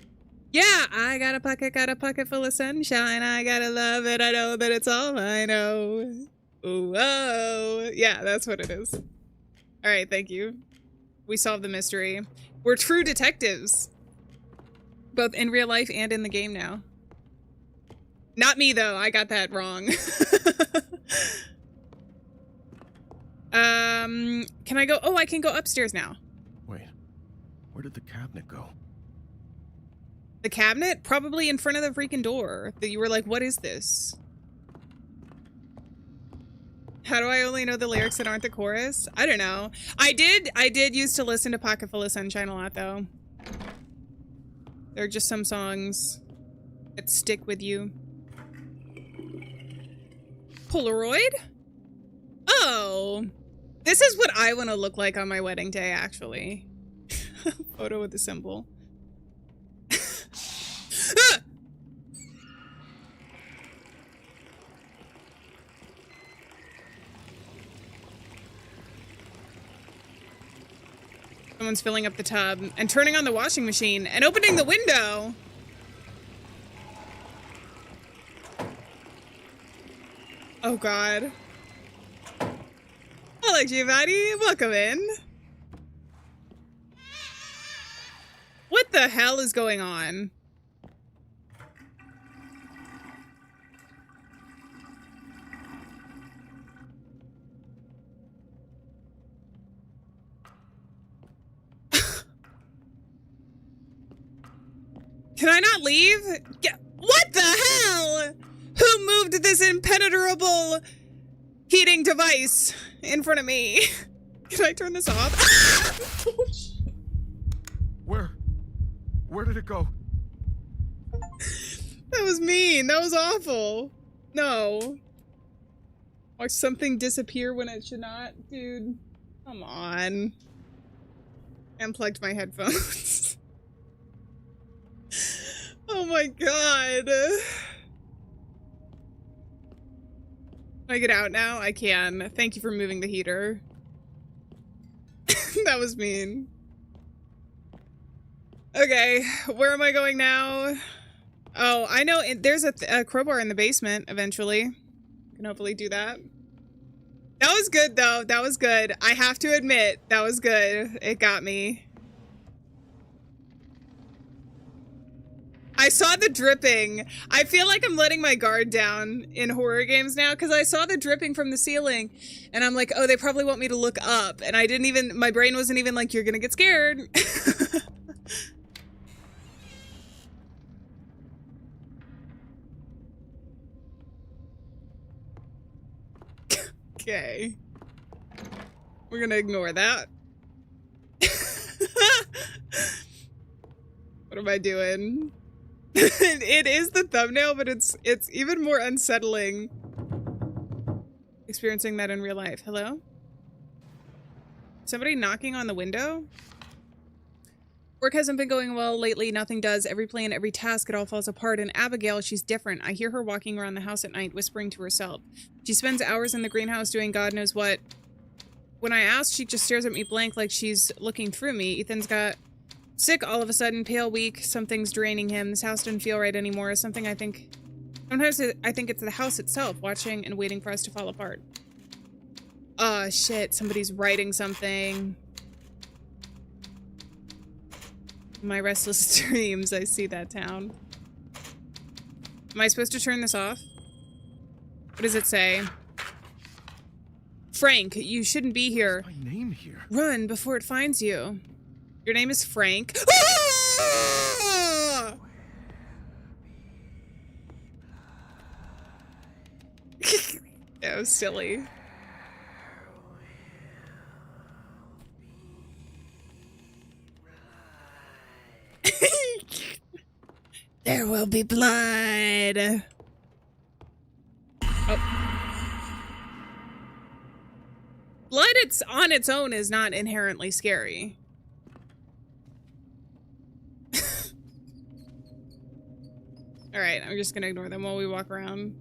Yeah, I got a pocket full of sunshine. I gotta love it. I know that it's all I know. Whoa. Yeah, that's what it is. All right, thank you. We solved the mystery. We're true detectives. Both in real life and in the game now. Not me, though. I got that wrong. Can I go? Oh, I can go upstairs now. Wait, where did the cabinet go? The cabinet? Probably in front of the freaking door. That you were like, what is this? How do I only know the lyrics that aren't the chorus? I don't know. I did used to listen to Pocket Full of Sunshine a lot, though. There are just some songs that stick with you. Polaroid? Oh. This is what I want to look like on my wedding day, actually. Photo with a symbol. Ah! Someone's filling up the tub and turning on the washing machine and opening the window. Oh, God. Hello, Giovanni. Welcome in. What the hell is going on? Can I not leave? What the hell? Who moved this impenetrable heating device in front of me? Can I turn this off? Ah! Oh, Where did it go? that was mean. That was awful. No. Watch something disappear when it should not. Dude, come on. I unplugged my headphones. Oh my God. Can I get out now? I can. Thank you for moving the heater. That was mean. Okay, where am I going now? Oh, I know. There's a crowbar in the basement eventually. I can hopefully do that. That was good, though. That was good. I have to admit, that was good. It got me. I saw the dripping. I feel like I'm letting my guard down in horror games now because I saw the dripping from the ceiling and I'm like, oh, they probably want me to look up. And I didn't even, my brain wasn't even like, you're gonna get scared. Okay. We're gonna ignore that. What am I doing? It is the thumbnail, but it's even more unsettling experiencing that in real life. Hello? Somebody knocking on the window? Work hasn't been going well lately. Nothing does. Every plan, every task, it all falls apart. And Abigail, she's different. I hear her walking around the house at night, whispering to herself. She spends hours in the greenhouse doing God knows what. When I ask, she just stares at me blank like she's looking through me. Ethan's got sick all of a sudden, pale, weak. Something's draining him. This house doesn't feel right anymore. Sometimes I think it's the house itself, watching and waiting for us to fall apart. Oh, shit. Somebody's writing something. My restless dreams, I see that town. Am I supposed to turn this off? What does it say? Frank, you shouldn't be here. What's my name here? Run before it finds you. Your name is Frank. Ah! That was silly. There will be blood. Oh. Blood on its own is not inherently scary. Alright, I'm just gonna ignore them while we walk around.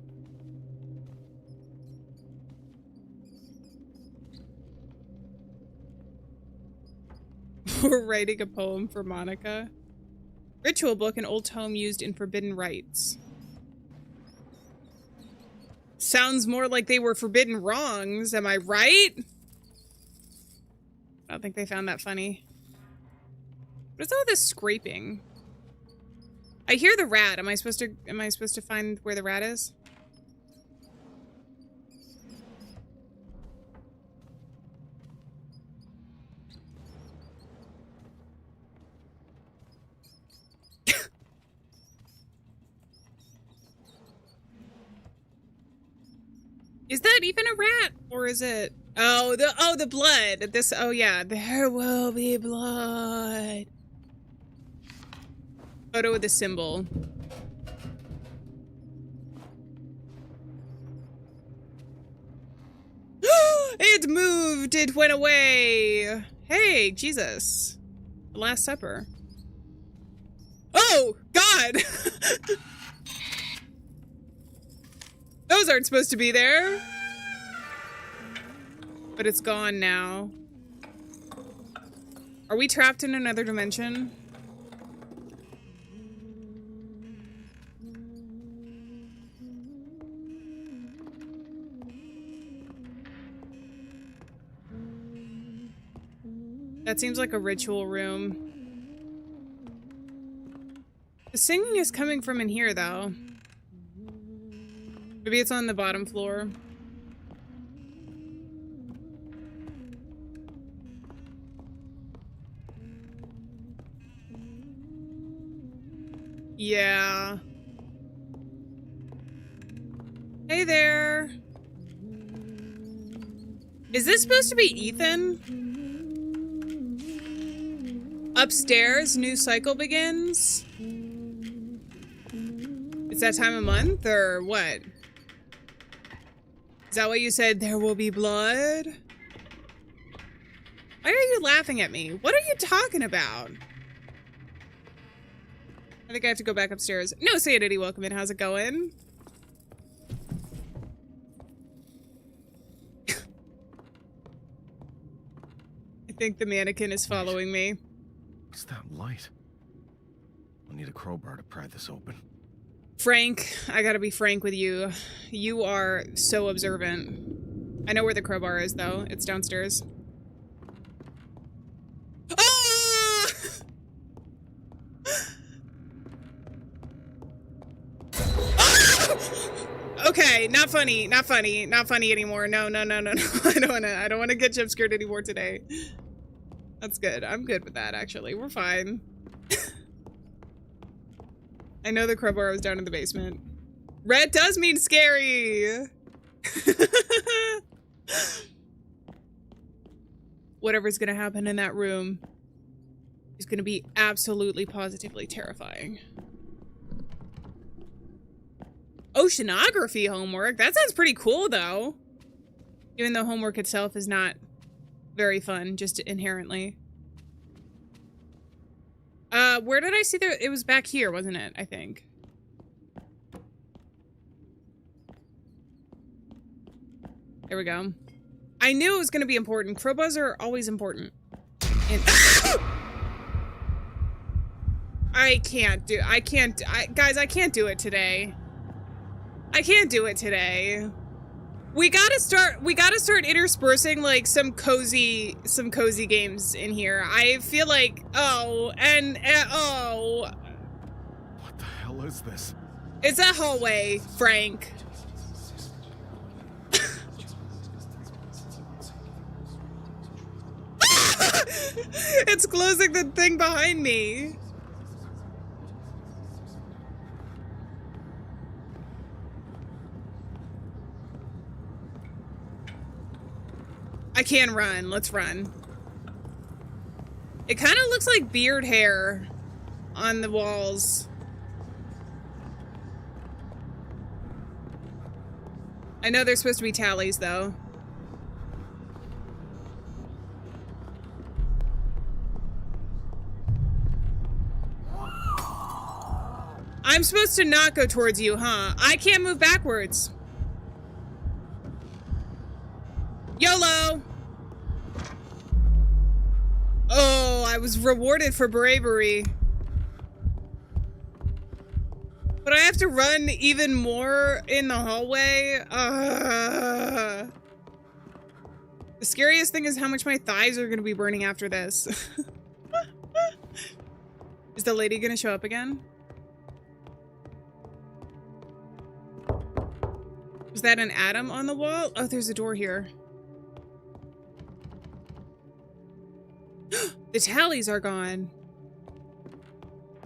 We're writing a poem for Monica. Ritual book, an old tome used in forbidden rites. Sounds more like they were forbidden wrongs, am I right? I don't think they found that funny. What is all this scraping? I hear the rat. Am I supposed to find where the rat is? Is that even a rat? Or is it... Oh, the blood. Oh yeah, there will be blood. Photo of the symbol. It moved! It went away! Hey, Jesus. The Last Supper. Oh, God! Those aren't supposed to be there. But it's gone now. Are we trapped in another dimension? That seems like a ritual room. The singing is coming from in here, though. Maybe it's on the bottom floor. Yeah. Hey there. Is this supposed to be Ethan? Upstairs, new cycle begins. It's that time of month, or what? Is that what you said? There will be blood? Why are you laughing at me? What are you talking about? I think I have to go back upstairs. No sanity, welcome in. How's it going? I think the mannequin is following me. What's that light? I'll need a crowbar to pry this open. Frank, I gotta be frank with you. You are so observant. I know where the crowbar is, though. It's downstairs. Ah! Okay, not funny, not funny, not funny anymore. No, no, no, no, no. I don't wanna get jump scared anymore today. That's good. I'm good with that, actually. We're fine. I know the crowbar was down in the basement. Red does mean scary! Whatever's gonna happen in that room is gonna be absolutely, positively terrifying. Oceanography homework? That sounds pretty cool, though. Even though homework itself is not very fun, just inherently. Where did I see it was back here, wasn't it? I think. There we go. I knew it was gonna be important. Crowbars are always important. And guys, I can't do it today. I can't do it today. We gotta start interspersing like some cozy games in here. I feel like, oh. What the hell is this? It's a hallway, Frank. It's closing the thing behind me. I can run. Let's run. It kind of looks like beard hair on the walls. I know they're supposed to be tallies, though. I'm supposed to not go towards you, huh? I can't move backwards. YOLO! Oh, I was rewarded for bravery. But I have to run even more in the hallway. The scariest thing is how much my thighs are going to be burning after this. Is the lady going to show up again? Was that an atom on the wall? Oh, there's a door here. The tallies are gone.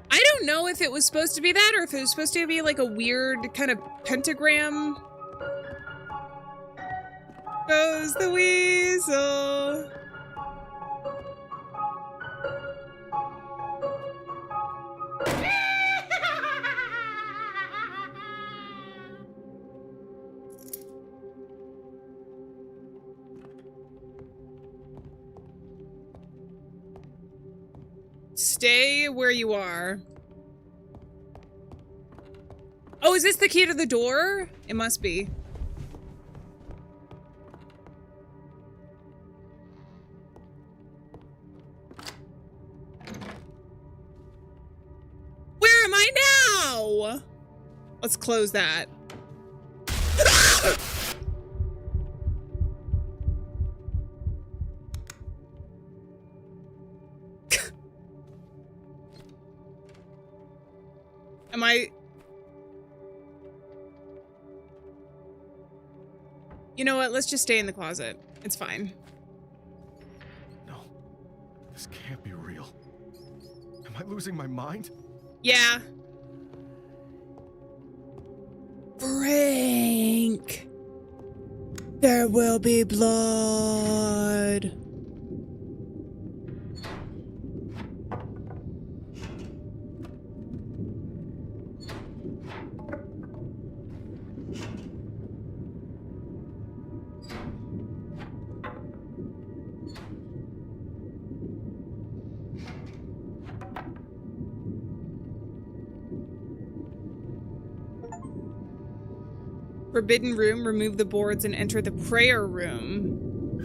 I don't know if it was supposed to be that or if it was supposed to be like a weird kind of pentagram. Goes the weasel. Stay where you are. Oh, is this the key to the door? It must be. Where am I now? Let's close that. Am I... You know what? Let's just stay in the closet. It's fine. No. This can't be real. Am I losing my mind? Yeah. Frank. There will be blood. Forbidden room, remove the boards and enter the prayer room.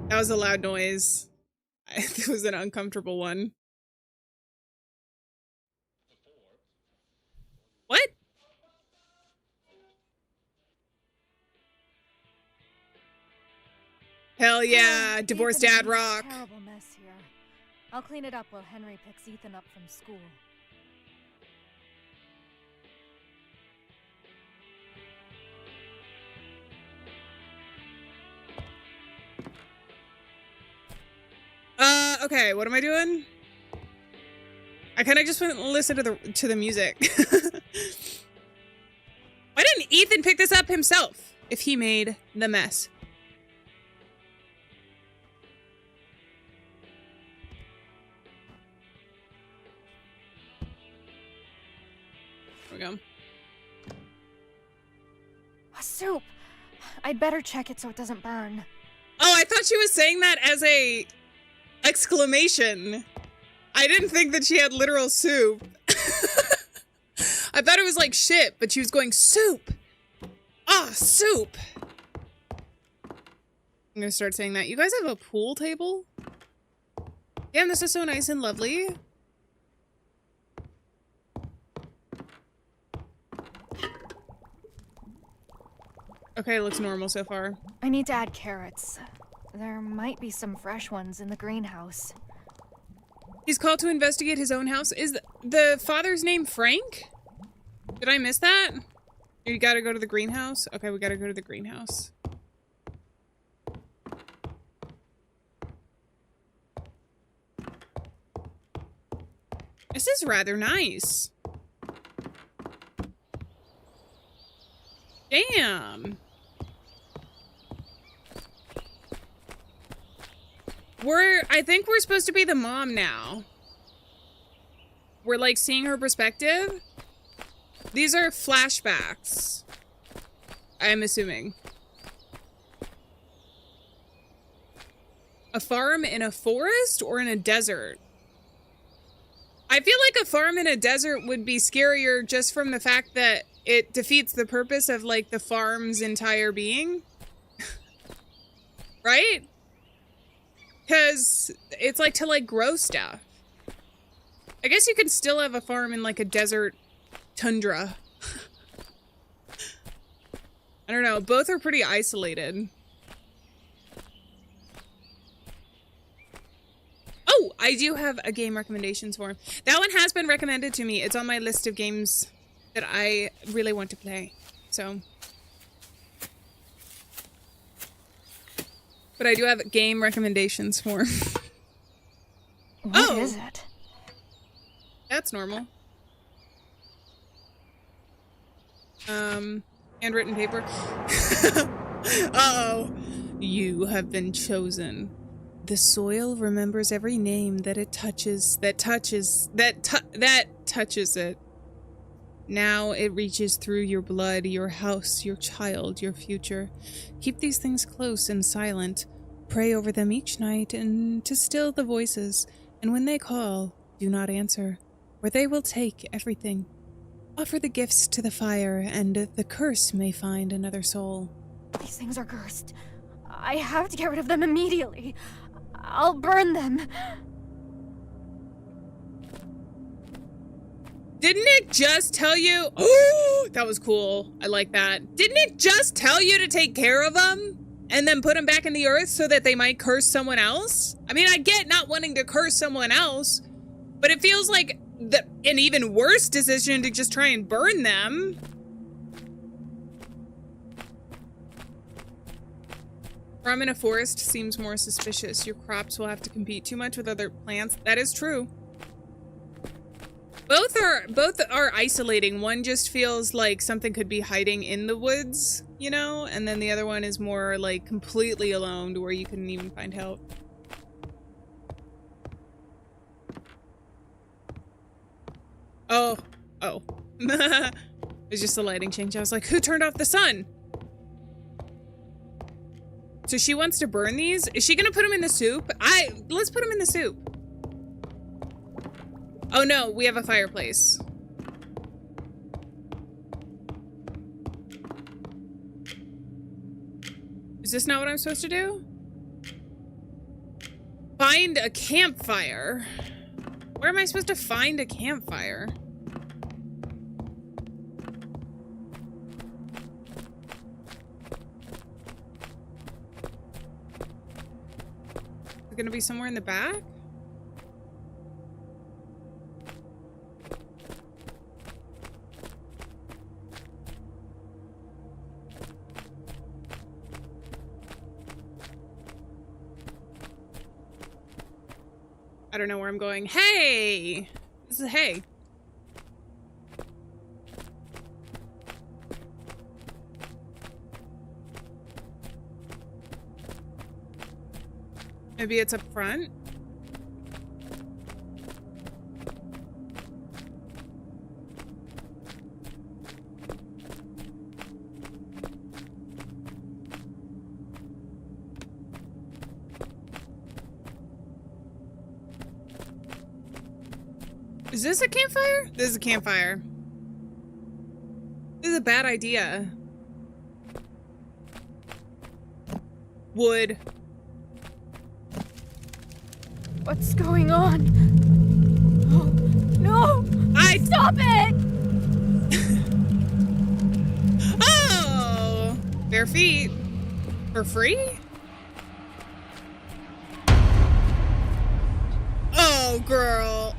That was a loud noise. It was an uncomfortable one. What? Hell yeah, divorced dad rock. Terrible mess here. I'll clean it up while Henry picks Ethan up from school. Okay, what am I doing? I kind of just went and listened to the music. Why didn't Ethan pick this up himself if he made the mess? There we go. A soup! I'd better check it so it doesn't burn. Oh, I thought she was saying that as a exclamation. I didn't think that she had literal soup. I thought it was like shit, but she was going soup. Ah, soup. I'm gonna start saying that. You guys have a pool table? Damn, this is so nice and lovely. Okay, looks normal so far. I need to add carrots. There might be some fresh ones in the greenhouse. He's called to investigate his own house. Is the father's name Frank? Did I miss that? You gotta go to the greenhouse? Okay, we gotta go to the greenhouse. This is rather nice. Damn. I think we're supposed to be the mom now. We're like seeing her perspective. These are flashbacks, I'm assuming. A farm in a forest or in a desert? I feel like a farm in a desert would be scarier just from the fact that it defeats the purpose of like the farm's entire being. right? Because it's like to like grow stuff. I guess you could still have a farm in like a desert tundra. I don't know. Both are pretty isolated. Oh, I do have a game recommendations form. That one has been recommended to me. It's on my list of games that I really want to play. So. But I do have a game recommendations form. What is it? That's normal. Handwritten paper. Uh-oh. You have been chosen. The soil remembers every name that it touches, that touches it. Now it reaches through your blood, your house, your child, your future. Keep these things close and silent. Pray over them each night and to still the voices. And when they call, do not answer, or they will take everything. Offer the gifts to the fire, and the curse may find another soul. These things are cursed. I have to get rid of them immediately. I'll burn them. Didn't it just tell you? Oh, that was cool. I like that. Didn't it just tell you to take care of them? And then put them back in the earth so that they might curse someone else? I mean, I get not wanting to curse someone else, but it feels like an even worse decision to just try and burn them. Farm in a forest seems more suspicious. Your crops will have to compete too much with other plants. That is true. Both are isolating. One just feels like something could be hiding in the woods, you know? And then the other one is more like completely alone to where you couldn't even find help. Oh. It was just a lighting change. I was like, who turned off the sun? So she wants to burn these? Is she gonna put them in the soup? Let's put them in the soup. Oh no, we have a fireplace. Is this not what I'm supposed to do? Find a campfire. Where am I supposed to find a campfire? Is it gonna be somewhere in the back? I don't know where I'm going. Hey! This is hay. Maybe it's up front? Is this a campfire? This is a campfire. This is a bad idea. Wood. What's going on? Oh, no! Stop it! Oh! Bare feet. For free? Oh, girl.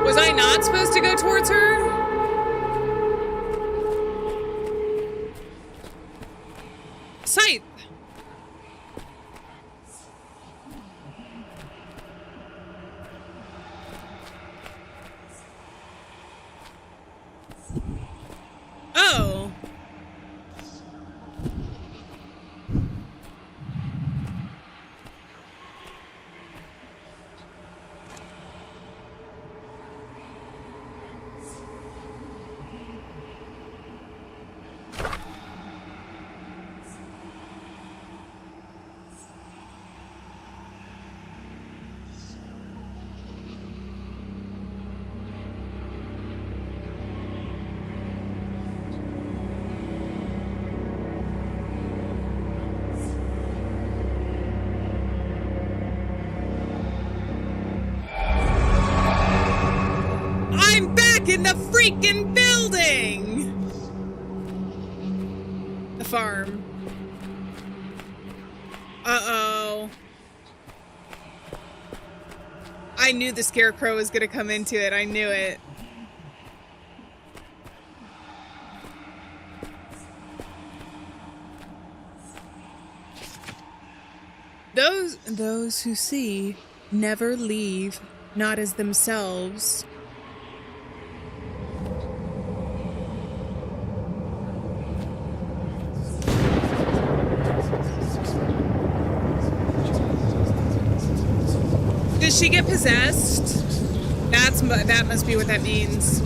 Was I not supposed to go towards her? Scythe. Oh. in the freaking building! The farm. Uh-oh. I knew the scarecrow was gonna come into it. I knew it. Those who see never leave, not as themselves. Does she get possessed? That must be what that means.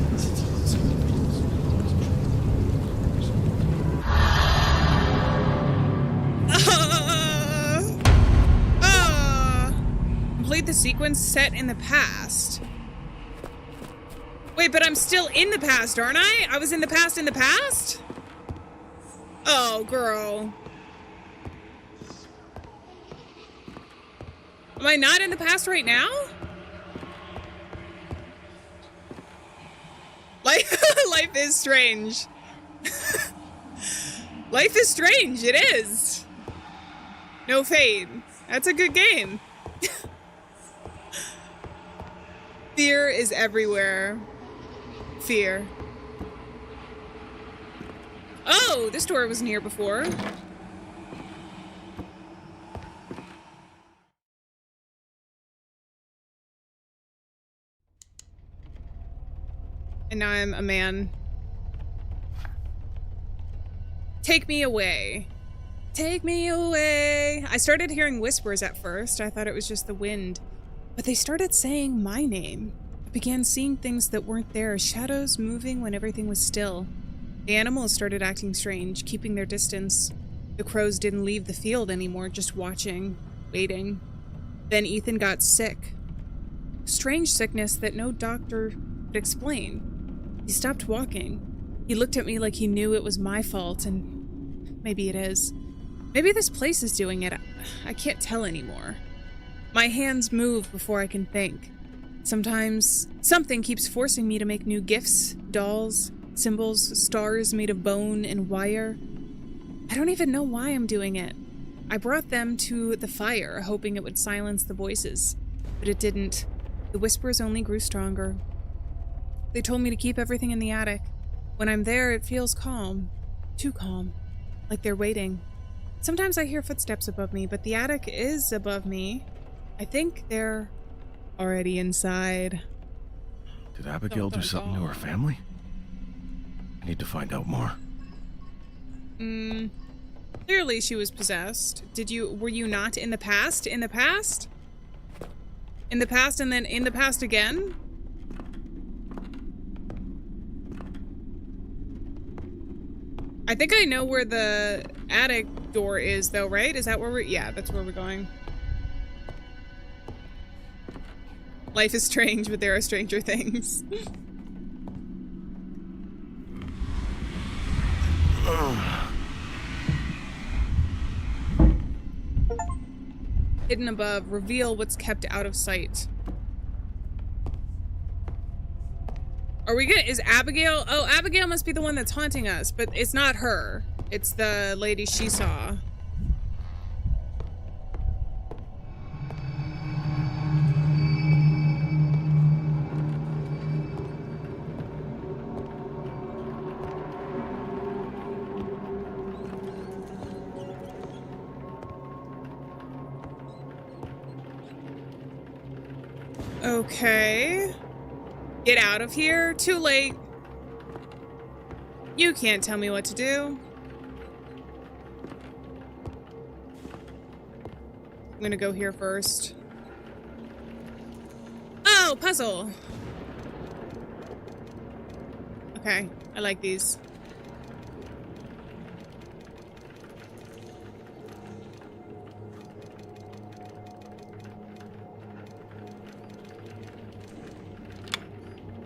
Complete the sequence set in the past. Wait, but I'm still in the past, aren't I? I was in the past in the past? Oh, girl. Am I not in the past right now? Life is strange. Life is strange, it is. No fade. That's a good game. Fear is everywhere. Fear. Oh, this door wasn't here before. And now I'm a man. Take me away. Take me away. I started hearing whispers at first. I thought it was just the wind. But they started saying my name. I began seeing things that weren't there, shadows moving when everything was still. The animals started acting strange, keeping their distance. The crows didn't leave the field anymore, just watching, waiting. Then Ethan got sick. Strange sickness that no doctor could explain. He stopped walking. He looked at me like he knew it was my fault, and maybe it is. Maybe this place is doing it. I can't tell anymore. My hands move before I can think. Sometimes something keeps forcing me to make new gifts, dolls, symbols, stars made of bone and wire. I don't even know why I'm doing it. I brought them to the fire, hoping it would silence the voices, but it didn't. The whispers only grew stronger. They told me to keep everything in the attic. When I'm there, it feels calm. Too calm. Like they're waiting. Sometimes I hear footsteps above me, but the attic is above me. I think they're already inside. Did Abigail do something to her family? I need to find out more. Clearly she was possessed. Were you not in the past? In the past? In the past and then in the past again? I think I know where the attic door is though, right? Is that where we're... Yeah, that's where we're going. Life is strange, but there are stranger things. Hidden above, reveal what's kept out of sight. Are we good? Is Abigail? Oh, Abigail must be the one that's haunting us, but it's not her. It's the lady she saw. Okay. Get out of here. Too late. You can't tell me what to do. I'm gonna go here first. Oh, puzzle. Okay, I like these.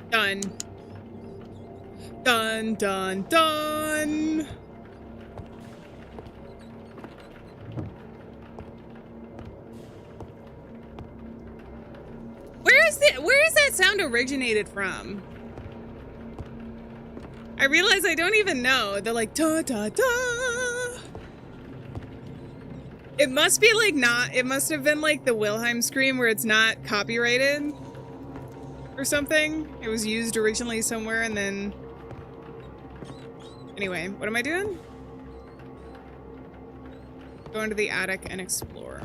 Done. Done, done, done. Where is that sound originated from? I realize I don't even know. They're like, da da da. It must be like not, it must have been like the Wilhelm scream where it's not copyrighted or something. It was used originally somewhere and then... Anyway, what am I doing? Go into the attic and explore.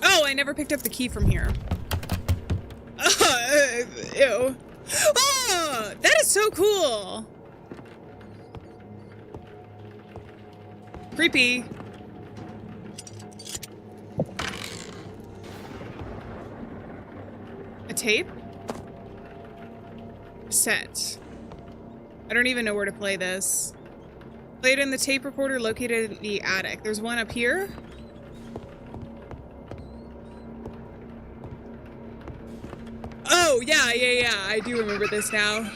Oh, I never picked up the key from here. Ew. Oh, that is so cool. Creepy. A tape? Set. I don't even know where to play this. Play it in the tape recorder located in the attic. There's one up here. Oh, yeah. I do remember this now.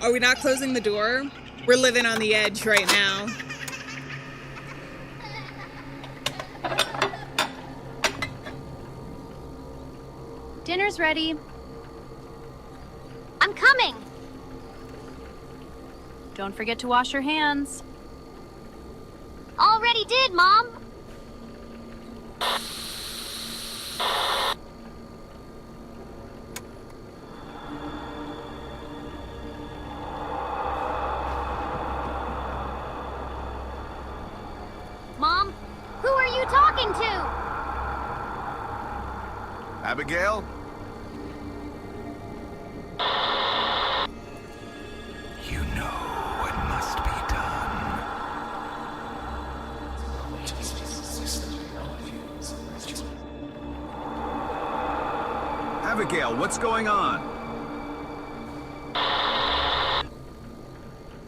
Are we not closing the door? We're living on the edge right now. Dinner's ready. I'm coming. Don't forget to wash your hands. Already did, Mom. Mom, who are you talking to? Abigail? You know what must be done. Abigail, what's going on?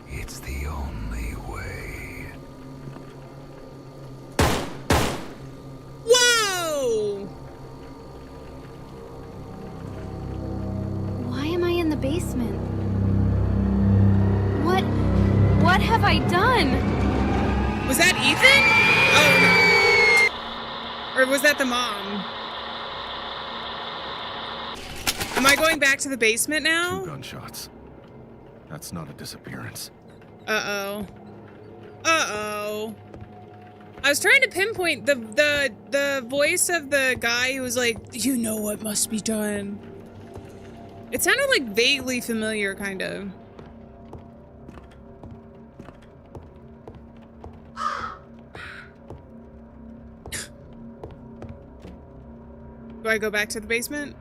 It's the only way. Whoa! Why am I in the basement? What have I done? Was that Ethan? Oh, no. Or was that the mom? Am I going back to the basement now? 2 gunshots. That's not a disappearance. Uh-oh. Uh-oh. I was trying to pinpoint the voice of the guy who was like, you know what must be done. It sounded like vaguely familiar, kind of. Do I go back to the basement?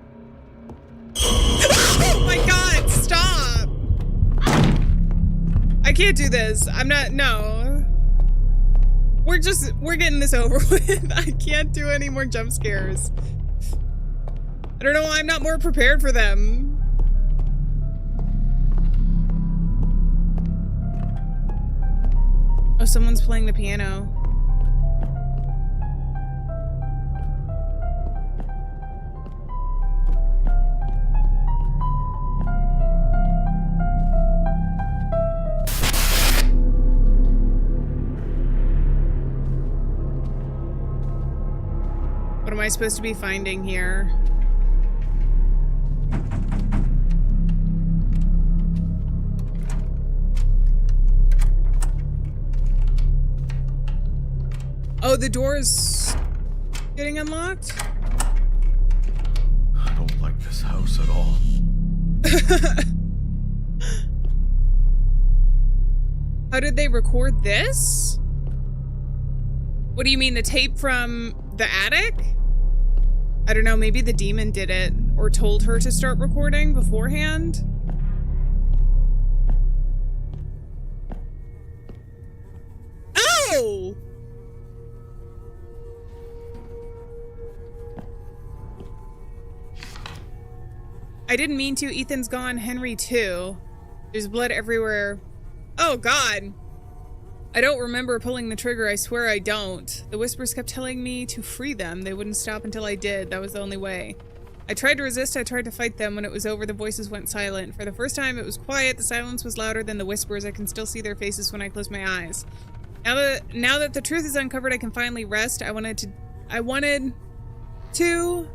Oh my god, stop! I can't do this. I'm not, no. We're getting this over with. I can't do any more jump scares. I don't know why I'm not more prepared for them. Oh, someone's playing the piano. What am I supposed to be finding here? Oh, the door is getting unlocked? I don't like this house at all. How did they record this? What do you mean, the tape from the attic? I don't know, maybe the demon did it or told her to start recording beforehand. Oh! I didn't mean to. Ethan's gone. Henry too. There's blood everywhere. Oh God. I don't remember pulling the trigger. I swear I don't. The whispers kept telling me to free them. They wouldn't stop until I did. That was the only way. I tried to resist. I tried to fight them. When it was over, the voices went silent. For the first time, it was quiet. The silence was louder than the whispers. I can still see their faces when I close my eyes. Now that the truth is uncovered, I can finally rest. I wanted it to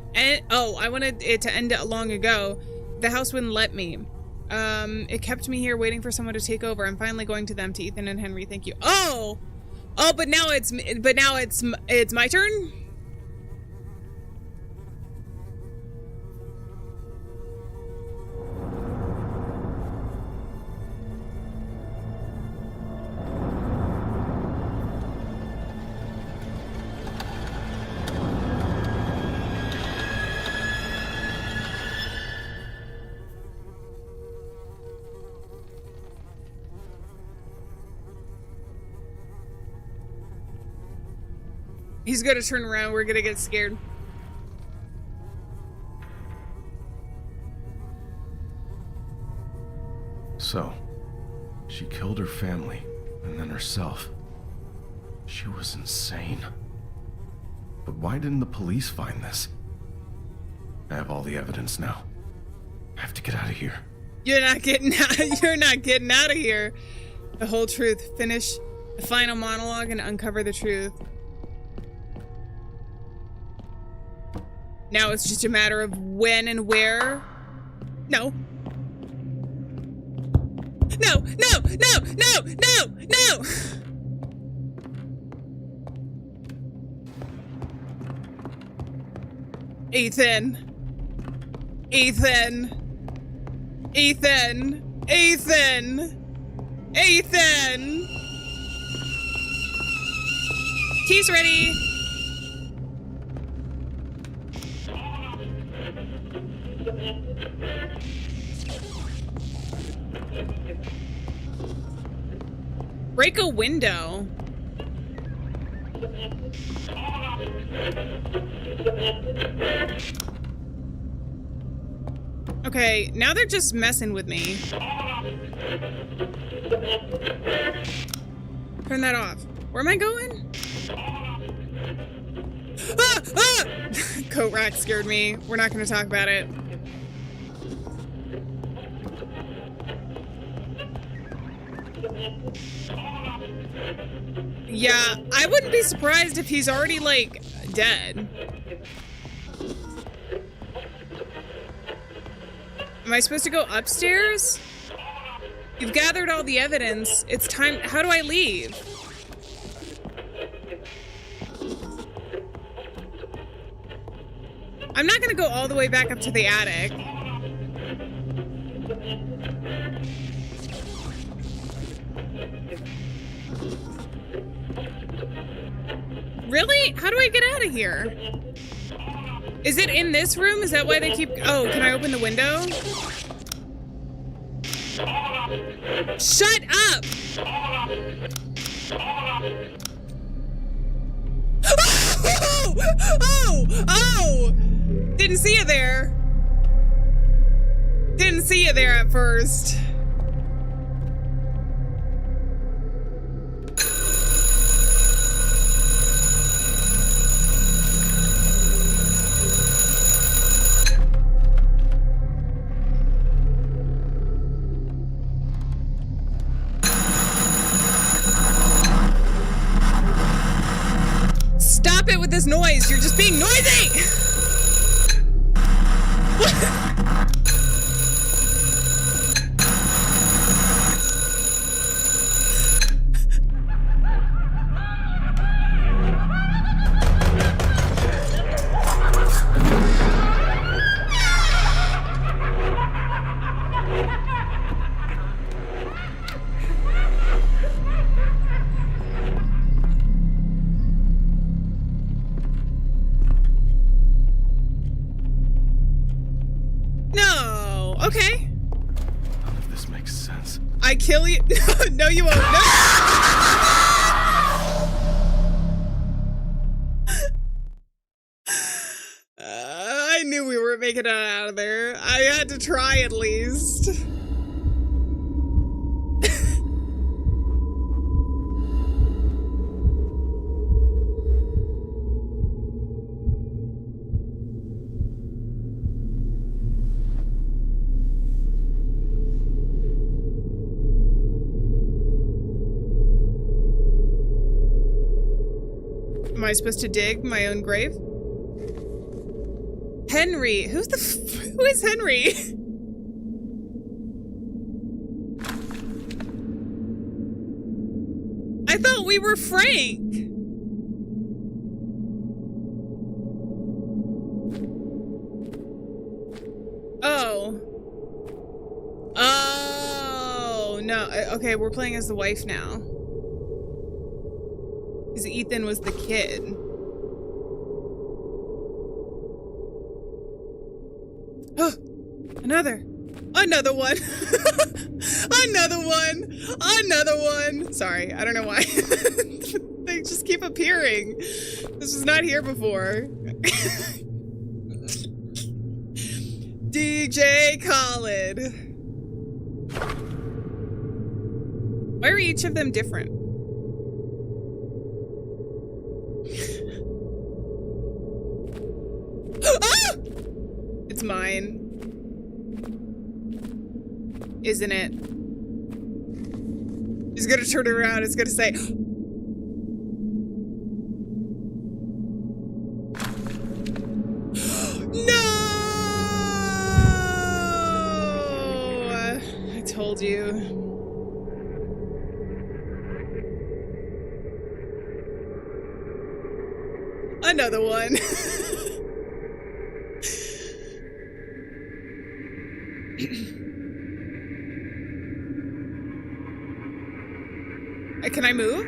end long ago. The house wouldn't let me. It kept me here waiting for someone to take over. I'm finally going to them, to Ethan and Henry. Thank you. Oh! Oh, but now it's my turn? He's gonna turn around. We're gonna get scared. So, she killed her family, and then herself. She was insane. But why didn't the police find this? I have all the evidence now. I have to get out of here. You're not getting out. You're not getting out of here. The whole truth. Finish the final monologue and uncover the truth. Now it's just a matter of when and where. No. No, no, no, no, no, no! Ethan. Ethan. Ethan. Ethan. Ethan. Tea's ready. Break a window. Okay, now they're just messing with me. Turn that off. Where am I going? Ah! Ah! Coat rack scared me. We're not going to talk about it. Yeah, I wouldn't be surprised if he's already, like, dead. Am I supposed to go upstairs? You've gathered all the evidence. It's time. How do I leave? I'm not gonna go all the way back up to the attic. Really? How do I get out of here? Is it in this room? Is that why they keep... Oh, can I open the window? Shut up! Oh! Oh! Oh! Didn't see it there. Didn't see it there at first. Stop it with this noise. You're just being noisy. No. Okay. None of this makes sense. I kill you. No, you won't. No. I knew we weren't making it out of there. I had to try at least. Am I supposed to dig my own grave? Henry, who is Henry? we were Frank. Oh. Oh, no. Okay, we're playing as the wife now. Because Ethan was the kid. Oh, another one. Another one. Sorry, I don't know why. They just keep appearing. This was not here before. DJ Khaled. Why are each of them different? Ah! It's mine. Isn't it? He's gonna turn around. It's gonna say, no! I told you. Another one. Can I move?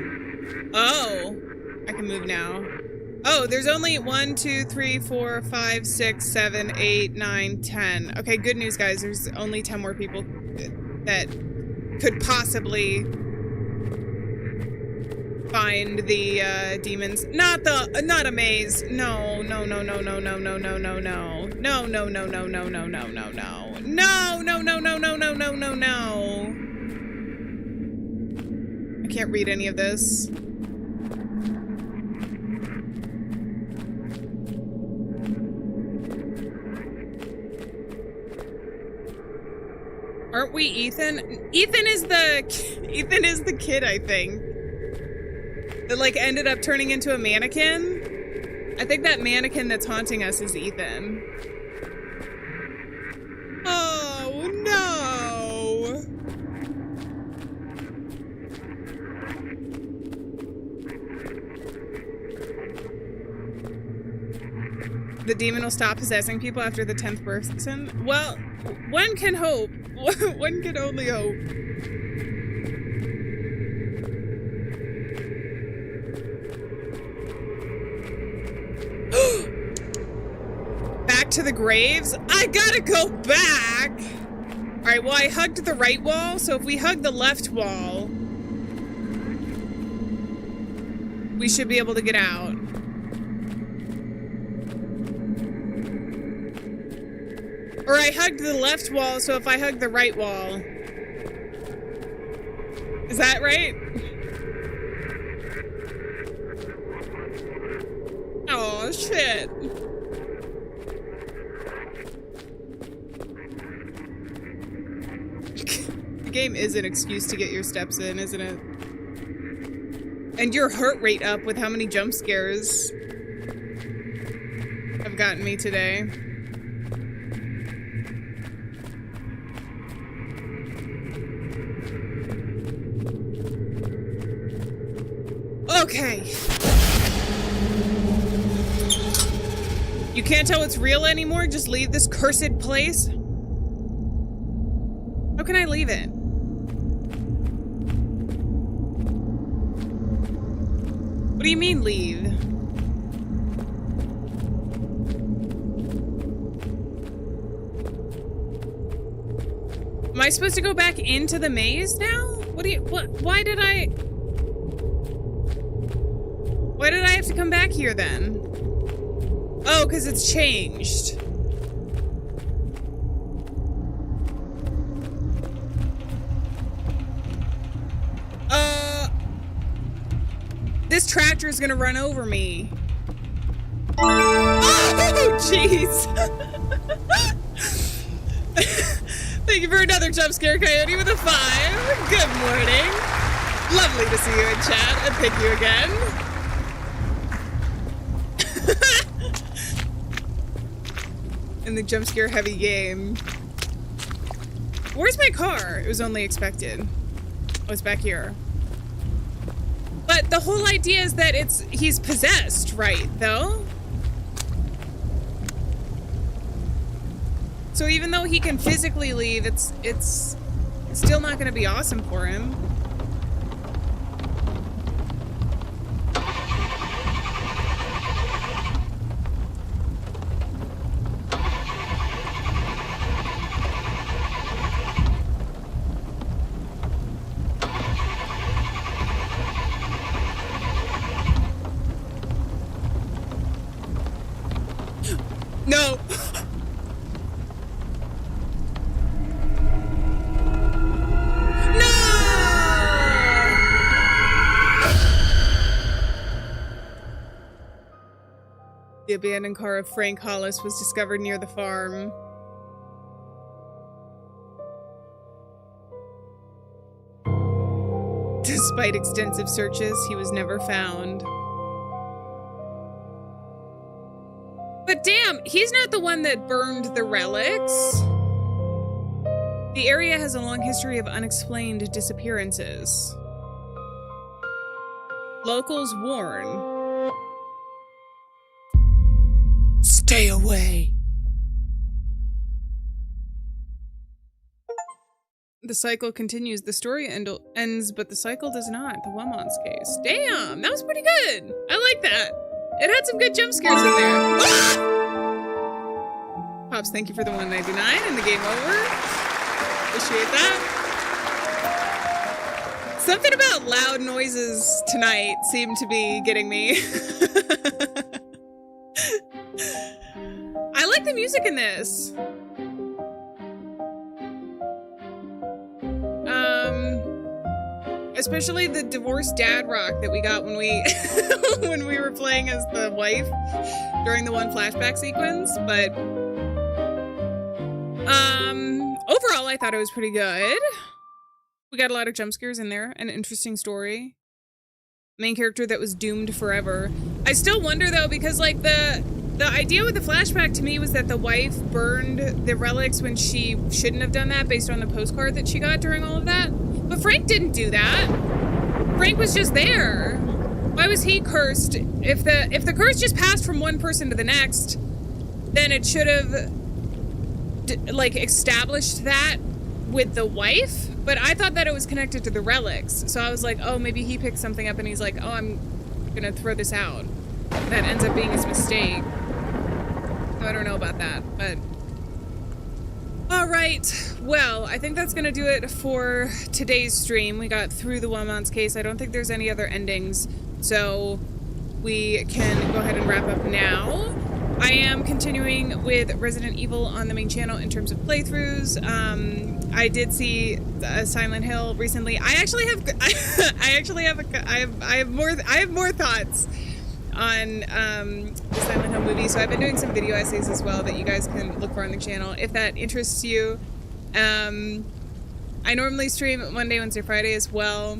Oh, I can move now. Oh, there's only 1, 2, 3, 4, 5, 6, 7, 8, 9, 10. Okay, good news, guys. There's only 10 more people that could possibly find the demons. Not a maze. No. No. I can't read any of this. Aren't we Ethan? Ethan is the kid, I think. That like ended up turning into a mannequin. I think that mannequin that's haunting us is Ethan. Oh no. The demon will stop possessing people after the 10th person? Well, one can hope. One can only hope. Back to the graves? I gotta go back! Alright, well, I hugged the right wall, so if we hug the left wall, we should be able to get out. Or I hugged the left wall, so if I hug the right wall. Is that right? Oh, shit. The game is an excuse to get your steps in, isn't it? And your heart rate up with how many jump scares have gotten me today. Okay. You can't tell it's real anymore? Just leave this cursed place? How can I leave it? What do you mean leave? Am I supposed to go back into the maze now? Why did I have to come back here then? Oh, because it's changed. This tractor is gonna run over me. Oh, jeez. Thank you for another jump scare, Coyote, with a 5. Good morning. Lovely to see you in chat, and thank you again. In the jump scare heavy game. Where's my car? It was only expected. Oh, it's back here. But the whole idea is that he's possessed, right, though? So even though he can physically leave, it's still not gonna be awesome for him. No! The abandoned car of Frank Hollis was discovered near the farm. Despite extensive searches, he was never found. But damn, he's not the one that burned the relics. The area has a long history of unexplained disappearances. Locals warn. Stay away. The cycle continues. The story ends, but the cycle does not. The Wellmonts Case. Damn, that was pretty good. I like that. It had some good jump scares in there. Ah! Pops, thank you for the 199 and the game over. Appreciate that. Something about loud noises tonight seemed to be getting me. I like the music in this. Especially the divorced dad rock that we got when we when we were playing as the wife during the one flashback sequence, but overall I thought it was pretty good. We got a lot of jump scares in there, an interesting story. Main character that was doomed forever. I still wonder though, because like the idea with the flashback to me was that the wife burned the relics when she shouldn't have done that based on the postcard that she got during all of that. But Frank didn't do that. Frank was just there. Why was he cursed? If the curse just passed from one person to the next, then it should have like established that with the wife. But I thought that it was connected to the relics. So I was like, oh, maybe he picked something up and he's like, oh, I'm gonna throw this out. That ends up being his mistake. So I don't know about that, but all right. Well, I think that's gonna do it for today's stream. We got through the Wellmonts Case. I don't think there's any other endings, so we can go ahead and wrap up now. I am continuing with Resident Evil on the main channel in terms of playthroughs. I did see Silent Hill recently. I have more thoughts on the Silent Hill movie, so I've been doing some video essays as well that you guys can look for on the channel if that interests you. I normally stream Monday, Wednesday, Friday as well.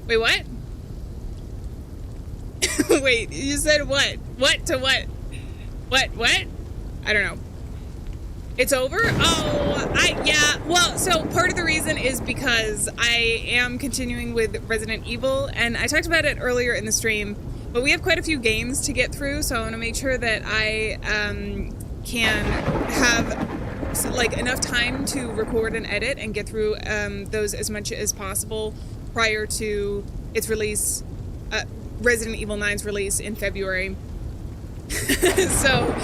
Wait, what? Wait, you said what? What to what? What? I don't know. It's over? Oh, yeah. Well, so part of the reason is because I am continuing with Resident Evil, and I talked about it earlier in the stream, but we have quite a few games to get through, so I want to make sure that I can have like enough time to record and edit and get through those as much as possible prior to its release, Resident Evil 9's release in February. So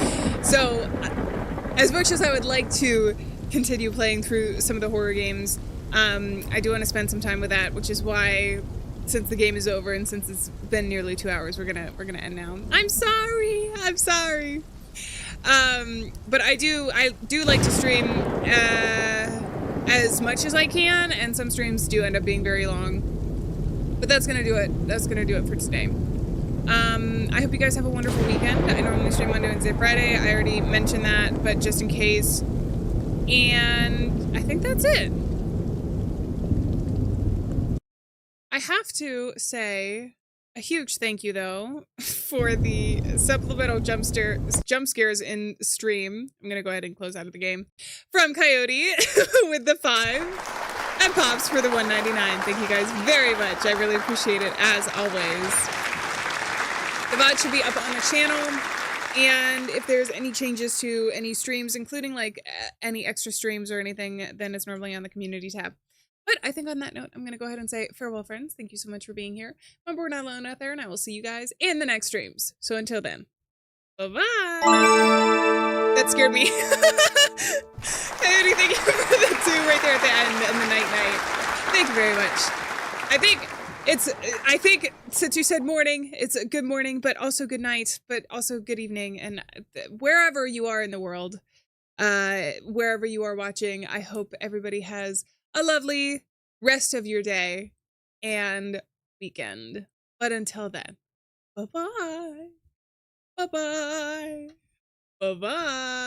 as much as I would like to continue playing through some of the horror games, I do want to spend some time with that, which is why, since the game is over and since it's been nearly 2 hours, we're gonna end now. I'm sorry. But I do like to stream as much as I can, and some streams do end up being very long. But that's gonna do it. That's gonna do it for today. I hope you guys have a wonderful weekend. I normally stream Monday, Wednesday, Friday. I already mentioned that, but just in case. And I think that's it. I have to say a huge thank you, though, for the supplemental jump scares in stream. I'm going to go ahead and close out of the game. From Coyote with the 5. And Pops for the $1.99. Thank you guys very much. I really appreciate it, as always. The VOD should be up on the channel. And if there's any changes to any streams, including like any extra streams or anything, then it's normally on the community tab. But I think on that note, I'm going to go ahead and say farewell, friends. Thank you so much for being here. Remember, we're not alone out there, and I will see you guys in the next streams. So until then, bye-bye. That scared me. Coyote, thank you for the 2 right there at the end and the night. Thank you very much. I think since you said morning, it's a good morning, but also good night, but also good evening. And wherever you are in the world, wherever you are watching, I hope everybody has a lovely rest of your day and weekend. But until then, bye-bye. Bye-bye. Bye-bye.